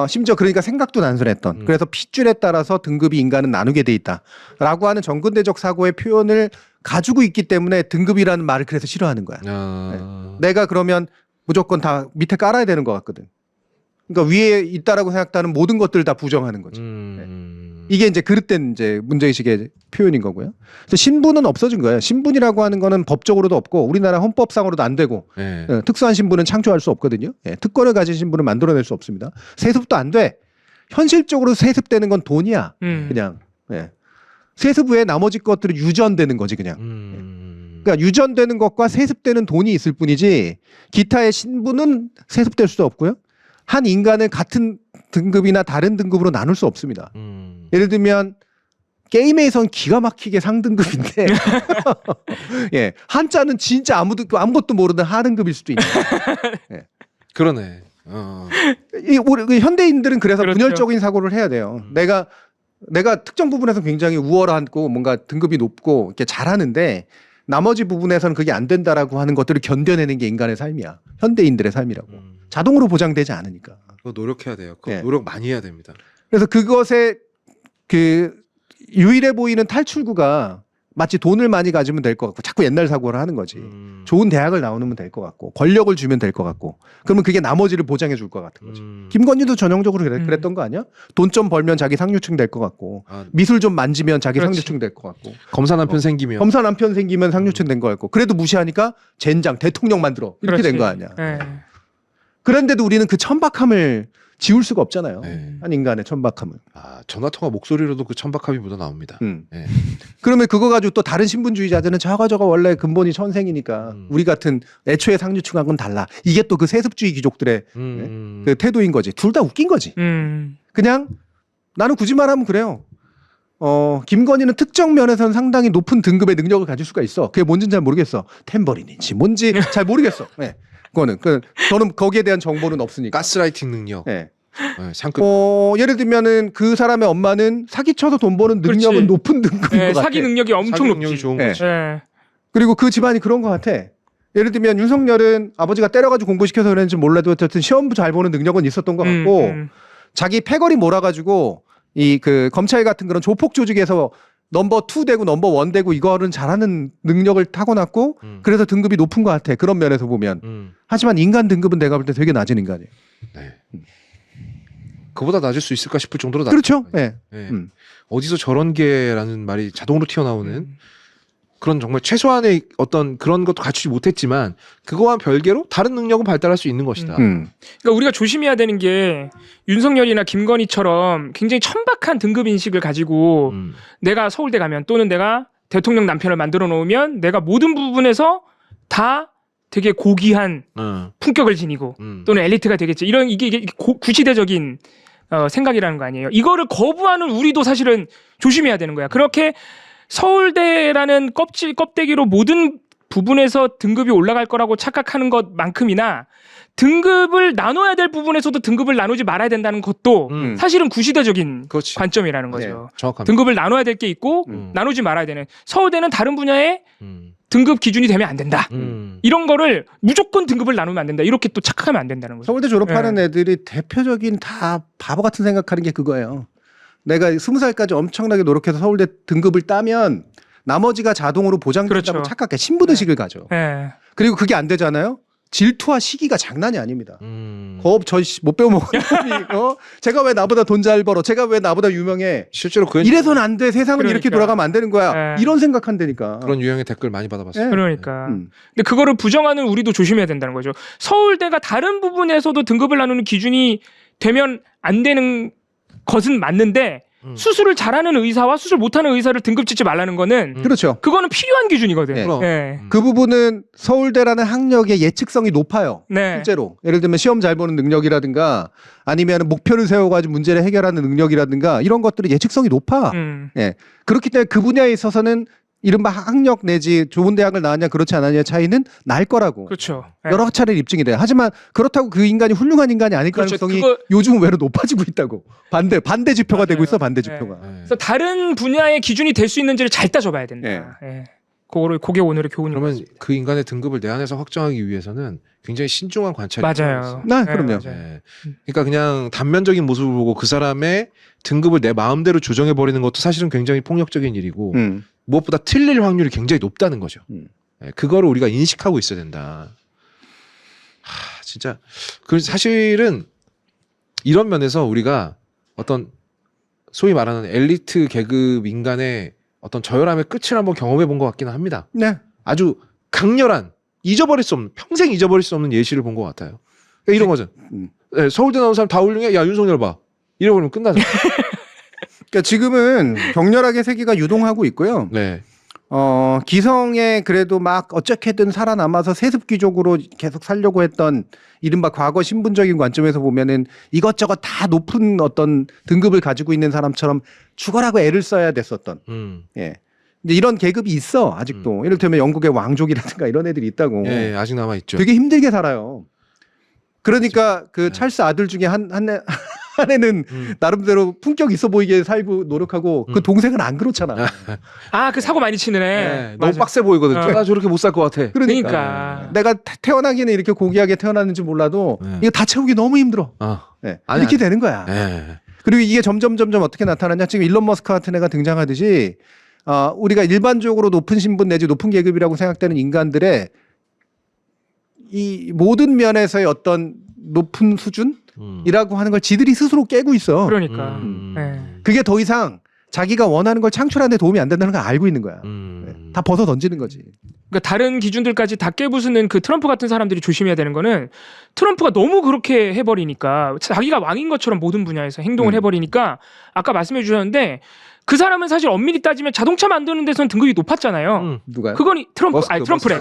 심지어 그러니까 생각도 단순했던 그래서 핏줄에 따라서 등급이 인간은 나누게 돼 있다라고 하는 정근대적 사고의 표현을 가지고 있기 때문에 등급이라는 말을 그래서 싫어하는 거야. 네. 내가 그러면 무조건 다 밑에 깔아야 되는 것 같거든. 그러니까 위에 있다라고 생각하는 모든 것들을 다 부정하는 거지. 네. 이게 이제 그릇된 이제 문제의식의 표현인 거고요. 그래서 신분은 없어진 거예요. 신분이라고 하는 거는 법적으로도 없고 우리나라 헌법상으로도 안 되고 네. 특수한 신분은 창조할 수 없거든요. 특권을 가진 신분을 만들어낼 수 없습니다. 세습도 안 돼. 현실적으로 세습되는 건 돈이야. 그냥. 세습 외에 나머지 것들은 유전되는 거지 그냥. 그러니까 유전되는 것과 세습되는 돈이 있을 뿐이지 기타의 신분은 세습될 수도 없고요. 한 인간을 같은 등급이나 다른 등급으로 나눌 수 없습니다. 예를 들면 게임에선 기가 막히게 상등급인데 예, 한자는 진짜 아무것도 모르는 하등급일 수도 있는. 예. 그러네. 우리 현대인들은 그래서 그렇죠. 분열적인 사고를 해야 돼요. 내가 특정 부분에서 굉장히 우월하고 뭔가 등급이 높고 이렇게 잘하는데 나머지 부분에서는 그게 안 된다라고 하는 것들을 견뎌내는 게 인간의 삶이야. 현대인들의 삶이라고. 자동으로 보장되지 않으니까. 그거 노력해야 돼요. 그거 네. 노력 많이 해야 됩니다. 그래서 그것에 그 유일해 보이는 탈출구가 마치 돈을 많이 가지면 될 것 같고 자꾸 옛날 사고를 하는 거지. 좋은 대학을 나오면 될 것 같고 권력을 주면 될 것 같고 그러면 그게 나머지를 보장해 줄 것 같은 거지. 김건희도 전형적으로 그랬던 거 아니야? 돈 좀 벌면 자기 상류층 될 것 같고 미술 좀 만지면 자기 그렇지. 상류층 될 것 같고 검사 남편 생기면 검사 남편 생기면 상류층 된 거 같고 그래도 무시하니까 젠장 대통령 만들어 이렇게 된 거 아니야. 네. 그런데도 우리는 그 천박함을 지울 수가 없잖아요. 네. 한 인간의 천박함을. 전화통화 목소리로도 그 천박함이 묻어나옵니다. 네. 그러면 그거 가지고 또 다른 신분주의자들은 저거 원래 근본이 천생이니까 우리 같은 애초에 상류층하고는 달라. 이게 또 그 세습주의 귀족들의 그 태도인 거지. 둘 다 웃긴 거지. 그냥 나는 굳이 말하면 그래요. 김건희는 특정 면에서는 상당히 높은 등급의 능력을 가질 수가 있어. 그게 뭔지는 잘 모르겠어. 탬버린인지 뭔지 잘 모르겠어. 네. 그거는 저는 거기에 대한 정보는 없으니까. 가스라이팅 능력. 네. 네, 상급. 예를 들면은 그 사람의 엄마는 사기쳐서 돈 버는 능력은 그렇지. 높은 등급인 것 같아. 사기 능력이 엄청 사기 높지. 능력이 좋은 네. 거지. 네. 그리고 그 집안이 그런 것 같아. 예를 들면 윤석열은 아버지가 때려가지고 공부시켜서 그랬는지 몰라도 어쨌든 시험부 잘 보는 능력은 있었던 것 같고 자기 패거리 몰아가지고 이 그 검찰 같은 그런 조폭 조직에서 넘버 2 되고 넘버 1 되고 이거는 잘하는 능력을 타고났고 그래서 등급이 높은 것 같아. 그런 면에서 보면. 하지만 인간 등급은 내가 볼 때 되게 낮은 인간이에요. 네. 그보다 낮을 수 있을까 싶을 정도로 낮. 그렇죠. 네. 네. 어디서 저런 게라는 말이 자동으로 튀어나오는 그런 정말 최소한의 어떤 그런 것도 갖추지 못했지만 그거와 별개로 다른 능력은 발달할 수 있는 것이다. 그러니까 우리가 조심해야 되는 게 윤석열이나 김건희처럼 굉장히 천박한 등급 인식을 가지고 내가 서울대 가면 또는 내가 대통령 남편을 만들어 놓으면 내가 모든 부분에서 다 되게 고귀한 품격을 지니고 또는 엘리트가 되겠지. 이게 구시대적인 생각이라는 거 아니에요. 이거를 거부하는 우리도 사실은 조심해야 되는 거야. 그렇게 서울대라는 껍데기로 모든 부분에서 등급이 올라갈 거라고 착각하는 것만큼이나 등급을 나눠야 될 부분에서도 등급을 나누지 말아야 된다는 것도 사실은 구시대적인 그렇지. 관점이라는 거죠. 네, 정확합니다. 등급을 나눠야 될 게 있고 나누지 말아야 되는. 서울대는 다른 분야의 등급 기준이 되면 안 된다. 이런 거를 무조건 등급을 나누면 안 된다. 이렇게 또 착각하면 안 된다는 거죠. 서울대 졸업하는 애들이 대표적인 다 바보 같은 생각하는 게 그거예요. 내가 20살까지 엄청나게 노력해서 서울대 등급을 따면 나머지가 자동으로 보장된다고 그렇죠. 착각해. 신부의식을 가져. 네. 그리고 그게 안 되잖아요. 질투와 시기가 장난이 아닙니다. 못 배워먹은 놈이 제가 왜 나보다 돈 잘 벌어? 제가 왜 나보다 유명해? 실제로 이래서는 안 돼. 세상은 그러니까. 이렇게 돌아가면 안 되는 거야. 네. 이런 생각한다니까. 그런 유형의 댓글 많이 받아봤어요. 네. 그러니까. 근데 그거를 부정하는 우리도 조심해야 된다는 거죠. 서울대가 다른 부분에서도 등급을 나누는 기준이 되면 안 되는 것은 맞는데 수술을 잘하는 의사와 수술 못하는 의사를 등급 짓지 말라는 거는 그렇죠. 그거는 필요한 기준이거든. 네. 네. 그 부분은 서울대라는 학력의 예측성이 높아요. 네. 실제로 예를 들면 시험 잘 보는 능력이라든가 아니면 목표를 세워가지고 문제를 해결하는 능력이라든가 이런 것들은 예측성이 높아. 예. 그렇기 때문에 그 분야에 있어서는 이른바 학력 내지 좋은 대학을 나왔냐 그렇지 않았냐 차이는 날 거라고. 그렇죠. 네. 여러 차례 입증이 돼. 하지만 그렇다고 그 인간이 훌륭한 인간이 아닐 그렇죠. 가능성이 요즘은 외로 높아지고 있다고. 반대 지표가 맞아요. 되고 있어. 반대 지표가. 그래서 다른 분야의 기준이 될 수 있는지를 잘 따져봐야 된다. 예. 그게 오늘의 교훈인 그러면 거죠. 그 인간의 등급을 내 안에서 확정하기 위해서는 굉장히 신중한 관찰이 맞아요. 네, 그럼요. 맞아요. 네. 그러니까 그냥 단면적인 모습을 보고 그 사람의 등급을 내 마음대로 조정해 버리는 것도 사실은 굉장히 폭력적인 일이고 무엇보다 틀릴 확률이 굉장히 높다는 거죠. 네, 그거를 우리가 인식하고 있어야 된다. 진짜 그 사실은 이런 면에서 우리가 어떤 소위 말하는 엘리트 계급 인간의 어떤 저열함의 끝을 한번 경험해 본 것 같기는 합니다. 네. 아주 강렬한 잊어버릴 수 없는 평생 잊어버릴 수 없는 예시를 본 것 같아요. 그러니까 이런 거죠. 네, 서울대 나온 사람 다 훌륭해. 야 윤석열 봐. 이러고는 끝나죠. 그러니까 지금은 격렬하게 세계가 유동하고 있고요. 네. 기성에 그래도 막 어떻게든 살아남아서 세습귀족으로 계속 살려고 했던 이른바 과거 신분적인 관점에서 보면은 이것저것 다 높은 어떤 등급을 가지고 있는 사람처럼 죽어라고 애를 써야 됐었던. 예. 근데 이런 계급이 있어 아직도. 이를테면 영국의 왕족이라든가 이런 애들이 있다고. 예, 아직 남아 있죠. 되게 힘들게 살아요. 그러니까 그 찰스 아들 중에 한 애는 나름대로 품격 있어 보이게 살고 노력하고 그 동생은 안 그렇잖아. 그 사고 많이 치는 애. 네, 너무 빡세 보이거든. 나 저렇게 못 살 것 같아. 그러니까. 내가 태어나기는 이렇게 고귀하게 태어났는지 몰라도 이거 다 채우기 너무 힘들어. 네. 이렇게 되는 거야. 그리고 이게 점점 어떻게 나타나냐. 지금 일론 머스크 같은 애가 등장하듯이 우리가 일반적으로 높은 신분 내지 높은 계급이라고 생각되는 인간들의 이 모든 면에서의 어떤 높은 수준이라고 하는 걸 지들이 스스로 깨고 있어. 그러니까. 그게 더 이상 자기가 원하는 걸 창출하는 데 도움이 안 된다는 걸 알고 있는 거야. 네. 다 벗어 던지는 거지. 그러니까 다른 기준들까지 다 깨부수는 그 트럼프 같은 사람들이 조심해야 되는 거는 트럼프가 너무 그렇게 해버리니까 자기가 왕인 것처럼 모든 분야에서 행동을 해버리니까 아까 말씀해 주셨는데 그 사람은 사실 엄밀히 따지면 자동차 만드는 데서는 등급이 높았잖아요. 누가요? 그건 트럼프, 트럼프래.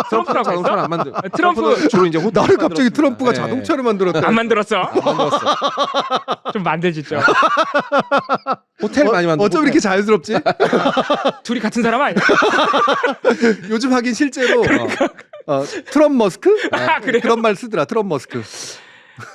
트럼프라고 자동차를 안 만들. 트럼프 주로 이제 나를 갑자기 트럼프가 자동차를 만들었다. 안 만들었어. 좀 만들지죠. 호텔 많이 만들고. 어쩜 이렇게 자연스럽지? 둘이 같은 사람 아니야? 요즘 하긴 실제로 트럼프 머스크? 그래요? 그런 말 쓰더라. 트럼프 머스크.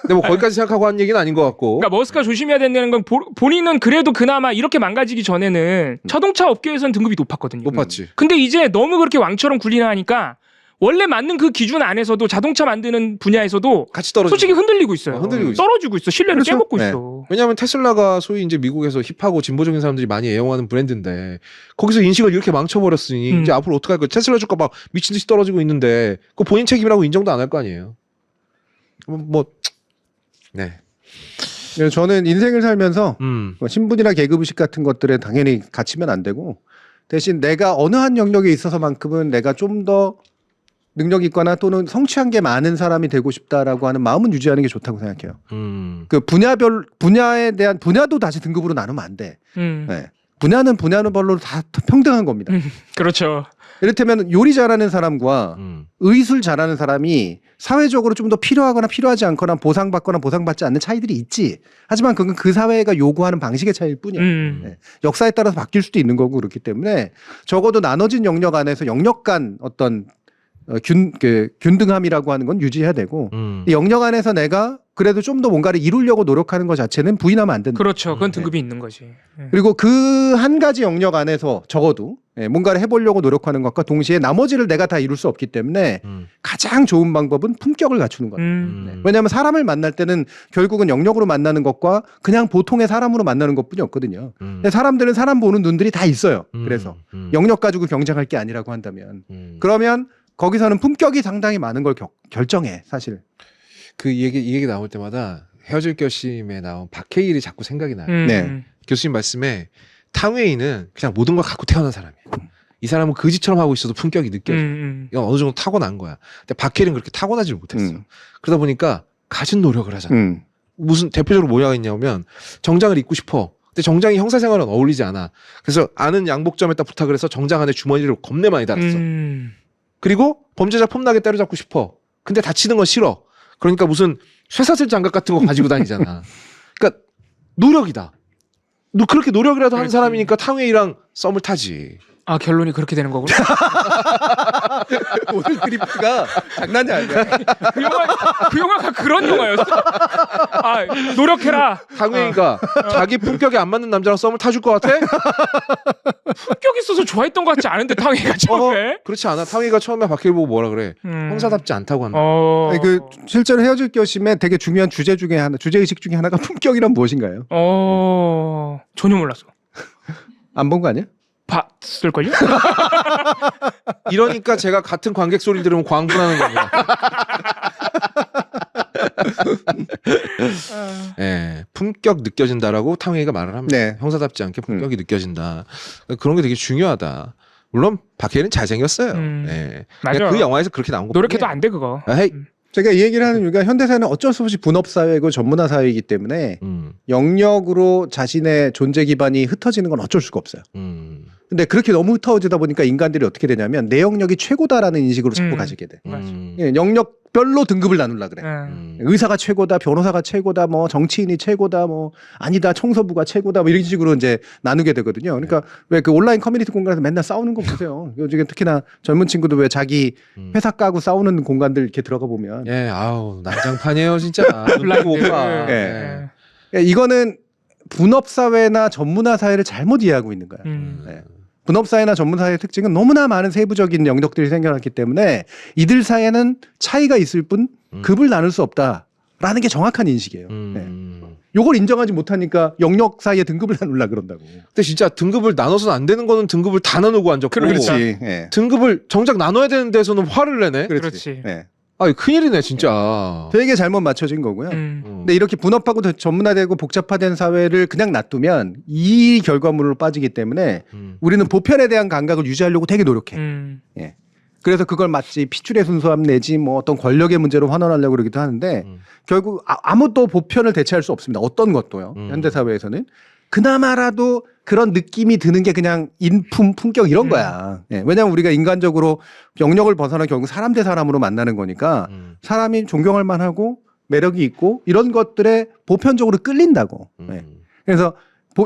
근데 뭐 거기까지 생각하고 한 얘기는 아닌 것 같고. 그러니까 머스크가 조심해야 된다는 건 본인은 그래도 그나마 이렇게 망가지기 전에는 자동차 업계에서는 등급이 높았거든요. 높았지. 근데 이제 너무 그렇게 왕처럼 굴리나 하니까 원래 맞는 그 기준 안에서도 자동차 만드는 분야에서도 같이 떨어지고. 솔직히 흔들리고 있어요. 흔들리고 있어. 떨어지고 있어. 신뢰를 그렇죠? 깨먹고 네. 있어. 왜냐하면 테슬라가 소위 이제 미국에서 힙하고 진보적인 사람들이 많이 애용하는 브랜드인데 거기서 인식을 이렇게 망쳐버렸으니 이제 앞으로 어떻게 할 거야? 테슬라 주가 막 미친 듯이 떨어지고 있는데 그거 본인 책임이라고 인정도 안 할 거 아니에요. 네. 저는 인생을 살면서 신분이나 계급의식 같은 것들에 당연히 갇히면 안 되고 대신 내가 어느 한 영역에 있어서만큼은 내가 좀 더 능력 있거나 또는 성취한 게 많은 사람이 되고 싶다라고 하는 마음은 유지하는 게 좋다고 생각해요. 그 분야에 대한 분야도 다시 등급으로 나누면 안 돼. 네. 분야는 별로 다 평등한 겁니다. 그렇죠. 이를테면 요리 잘하는 사람과 의술 잘하는 사람이 사회적으로 좀 더 필요하거나 필요하지 않거나 보상받거나 보상받지 않는 차이들이 있지. 하지만 그건 그 사회가 요구하는 방식의 차이일 뿐이야. 네. 역사에 따라서 바뀔 수도 있는 거고 그렇기 때문에 적어도 나눠진 영역 안에서 영역 간 어떤 균등함이라고 하는 건 유지해야 되고 이 영역 안에서 내가 그래도 좀 더 뭔가를 이루려고 노력하는 것 자체는 부인하면 안 된다. 그렇죠. 그건 등급이 있는 거지. 그리고 그 한 가지 영역 안에서 적어도 뭔가를 해보려고 노력하는 것과 동시에 나머지를 내가 다 이룰 수 없기 때문에 가장 좋은 방법은 품격을 갖추는 거다. 왜냐하면 사람을 만날 때는 결국은 영역으로 만나는 것과 그냥 보통의 사람으로 만나는 것뿐이 없거든요. 근데 사람들은 사람 보는 눈들이 다 있어요. 그래서 영역 가지고 경쟁할 게 아니라고 한다면 그러면 거기서는 품격이 상당히 많은 걸 결정해 사실. 그 이 얘기 나올 때마다 헤어질 결심에 나온 박해일이 자꾸 생각이 나요. 네. 교수님 말씀에 탕웨이는 그냥 모든 걸 갖고 태어난 사람이야. 이 사람은 거지처럼 하고 있어도 품격이 느껴져. 이건 어느 정도 타고난 거야. 근데 박해일은 그렇게 타고나질 못했어. 그러다 보니까 가진 노력을 하잖아. 무슨 대표적으로 뭐가 있냐면 정장을 입고 싶어. 근데 정장이 형사 생활은 어울리지 않아. 그래서 아는 양복점에다 부탁을 해서 정장 안에 주머니를 겁내 많이 달았어. 그리고 범죄자 폼나게 때려잡고 싶어. 근데 다치는 건 싫어. 그러니까 무슨 쇠사슬 장갑 같은 거 가지고 다니잖아. 그러니까 노력이다. 그렇게 노력이라도 한 사람이니까 탕웨이랑 썸을 타지. 아 결론이 그렇게 되는 거구나. 오늘 그리프가 장난이 아니야. 그 영화가 그런 영화였어. 아 노력해라. 탕웨이가 자기 품격에 안 맞는 남자랑 썸을 타줄 것 같아? 품격 있어서 좋아했던 것 같지 않은데 탕웨이가 처음에. 그렇지 않아. 탕웨이가 처음에 박해일 보고 뭐라 그래? 형사답지 않다고 한다. 아니, 그 실제로 헤어질 결심에 되게 중요한 주제 의식 중에 하나가 품격이란 무엇인가요? 전혀 몰랐어. 안 본 거 아니야? 봤을걸요? 이러니까 제가 같은 관객 소리를 들으면 광분하는 겁니다. 네, 품격 느껴진다라고 탕웨이가 말을 합니다. 네. 형사답지 않게 품격이 느껴진다. 그런 게 되게 중요하다. 물론 박해일은 잘생겼어요. 네. 맞아. 그 영화에서 그렇게 나온 거. 노력해도 안 돼 그거. 제가 이 얘기를 하는 이유가 현대사회는 어쩔 수 없이 분업사회고 전문화 사회이기 때문에 영역으로 자신의 존재 기반이 흩어지는 건 어쩔 수가 없어요. 근데 그렇게 너무 흩어지다 보니까 인간들이 어떻게 되냐면 내 영역이 최고다라는 인식으로 자꾸 가지게 돼. 예, 영역별로 등급을 나누려 그래. 의사가 최고다, 변호사가 최고다, 뭐 정치인이 최고다, 뭐 아니다, 청소부가 최고다, 뭐 이런 식으로 이제 나누게 되거든요. 그러니까 왜 그 온라인 커뮤니티 공간에서 맨날 싸우는 거 보세요. 요즘에 특히나 젊은 친구들 왜 자기 회사 까고 싸우는 공간들 이렇게 들어가 보면. 예, 아우 난장판이에요 진짜. 눈도 못 봐. 예. 그러니까 이거는 분업사회나 전문화 사회를 잘못 이해하고 있는 거야. 네. 분업사회나 전문사회의 특징은 너무나 많은 세부적인 영역들이 생겨났기 때문에 이들 사이에는 차이가 있을 뿐 급을 나눌 수 없다라는 게 정확한 인식이에요. 네. 요걸 인정하지 못하니까 영역 사이에 등급을 나누려 그런다고. 근데 진짜 등급을 나눠서는 안 되는 거는 등급을 다 나누고 앉았고. 그렇지. 네. 등급을 정작 나눠야 되는 데서는 화를 내네. 그렇지. 네. 아, 큰일이네 진짜. 되게 잘못 맞춰진 거고요. 근데 이렇게 분업하고 전문화되고 복잡화된 사회를 그냥 놔두면 이 결과물로 빠지기 때문에 우리는 보편에 대한 감각을 유지하려고 되게 노력해. 예. 그래서 그걸 마치 피출의 순수함 내지 뭐 어떤 권력의 문제로 환원하려고 그러기도 하는데 결국 아무도 보편을 대체할 수 없습니다. 어떤 것도요. 현대 사회에서는 그나마라도 그런 느낌이 드는 게 그냥 인품, 품격 이런 거야. 예. 왜냐하면 우리가 인간적으로 영역을 벗어나 결국 사람 대 사람으로 만나는 거니까 사람이 존경할 만하고 매력이 있고 이런 것들에 보편적으로 끌린다고. 예. 그래서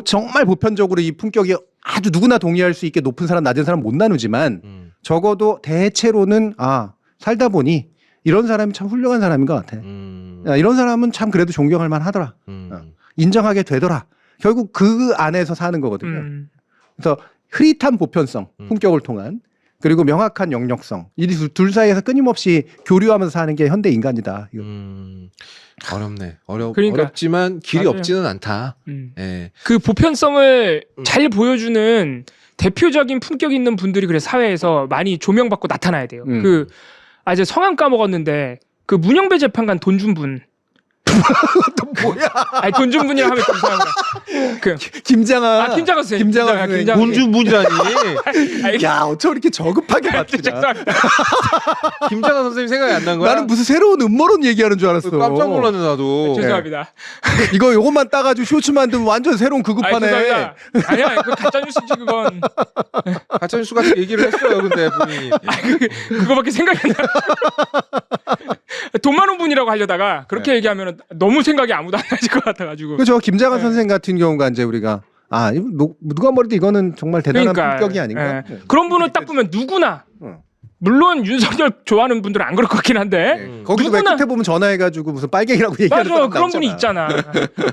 정말 보편적으로 이 품격이 아주 누구나 동의할 수 있게 높은 사람, 낮은 사람 못 나누지만 적어도 대체로는 살다 보니 이런 사람이 참 훌륭한 사람인 것 같아. 이런 사람은 참 그래도 존경할 만하더라. 인정하게 되더라. 결국 그 안에서 사는 거거든요. 그래서 흐릿한 보편성, 품격을 통한 그리고 명확한 영역성 이 둘 사이에서 끊임없이 교류하면서 사는 게 현대 인간이다. 어렵네. 그러니까. 어렵지만 길이 맞아요. 없지는 않다. 예. 그 보편성을 잘 보여주는 대표적인 품격 있는 분들이 그래 사회에서 많이 조명받고 나타나야 돼요. 이제 성함 까먹었는데 그 문영배 재판관 돈 준 분. 또 뭐야? 아니 돈 준 분이라 하면 또 이상한 거야. 그 김장아. 김장아 선생님. 김장아 선생님. 돈 준 분이라니. 야, 어쩜 이렇게 저급하게 맞추냐? 죄송합니다. 김장한 선생님 생각이 안 난 거야? 나는 무슨 새로운 음모론 얘기하는 줄 알았어. 깜짝 놀랐네 나도. 죄송합니다. 이거 요것만 따가지고 쇼츠 만들면 완전 새로운 극우파네. 죄송합니다. 아니야, 그 가짜 뉴스지 그건. 가짜뉴스 같이 얘기를 했어요, 근데 본인이. 그거밖에 생각이 안 나. 돈 많은 분이라고 하려다가 그렇게 얘기하면 너무 생각이 아무도 안 나질 것 같아가지고. 그렇죠. 김장한 선생 같은 경우가 이제 우리가 누가 뭐래도 이거는 정말 대단한 품격이 아닌가. 그런 분을 딱 보면 누구나. 물론 윤석열 좋아하는 분들은 안 그럴 것 같긴 한데 거기도 맨 끝에 보면 전화해가지고 무슨 빨갱이라고 얘기하는 사람 맞아 그런 분이 있잖아.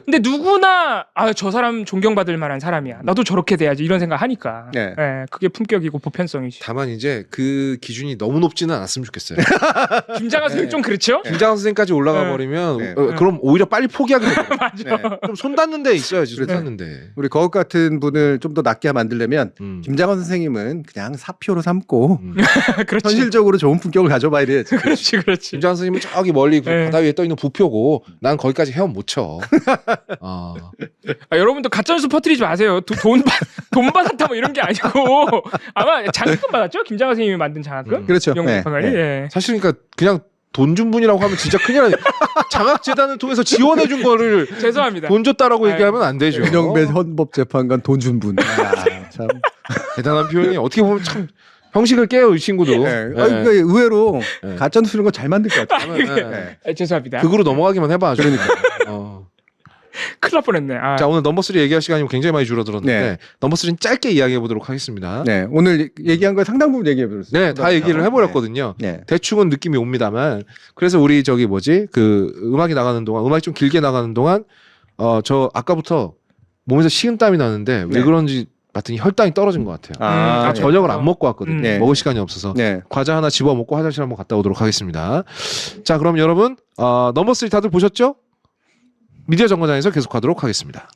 근데 누구나 저 사람 존경받을 만한 사람이야. 나도 저렇게 돼야지 이런 생각 하니까. 그게 품격이고 보편성이지. 다만 이제 그 기준이 너무 높지는 않았으면 좋겠어요. 김장한 선생 좀 그렇죠? 김장한 선생까지 올라가 버리면 그럼 오히려 빨리 포기하게 돼요. 맞아. 좀 손 닿는 데 있어야지. 손 닿는 데. 우리 거울 같은 분을 좀 더 낫게 만들려면 김장한 선생님은 그냥 사표로 삼고 현실적으로 좋은 품격을 가져봐야 돼. 그렇지. 김장한 선생님은 저기 멀리 바다 위에 떠 있는 부표고 난 거기까지 헤엄 못 쳐. 여러분도 가짜뉴스 퍼뜨리지 마세요. 돈 받았다 뭐 이런 게 아니고 아마 장학금 받았죠? 김장한 선생님이 만든 장학금? 그렇죠. 사실 그냥 돈 준 분이라고 하면 진짜 큰일 나요. 장학재단을 통해서 지원해 준 거를 죄송합니다. 돈 줬다라고 얘기하면 안 되죠. 윤영배 헌법재판관 돈 준 분. 참 대단한 표현이 어떻게 보면 참 형식을 깨요 이 친구도. 그러니까 의외로 가짜뉴스 이런 거 잘 만들 것 같아요. 죄송합니다. 극으로 넘어가기만 해봐. 그러니까. 큰일 날 뻔했네. 자, 오늘 넘버 3 얘기할 시간이 굉장히 많이 줄어들었는데 넘버 3는 짧게 이야기해 보도록 하겠습니다. 네, 오늘 얘기한 거 상당 부분 얘기해 보셨어요. 네, 다 얘기를 해버렸거든요. 대충은 느낌이 옵니다만 그래서 우리 그 음악이 나가는 동안 음악이 좀 길게 나가는 동안 저 아까부터 몸에서 식은땀이 나는데 왜 그런지 봤더니 혈당이 떨어진 것 같아요. 저녁을 안 먹고 왔거든요. 먹을 시간이 없어서 과자 하나 집어 먹고 화장실 한번 갔다 오도록 하겠습니다. 자, 그럼 여러분 넘버 3 다들 보셨죠? 미디어 정거장에서 계속 가도록 하겠습니다.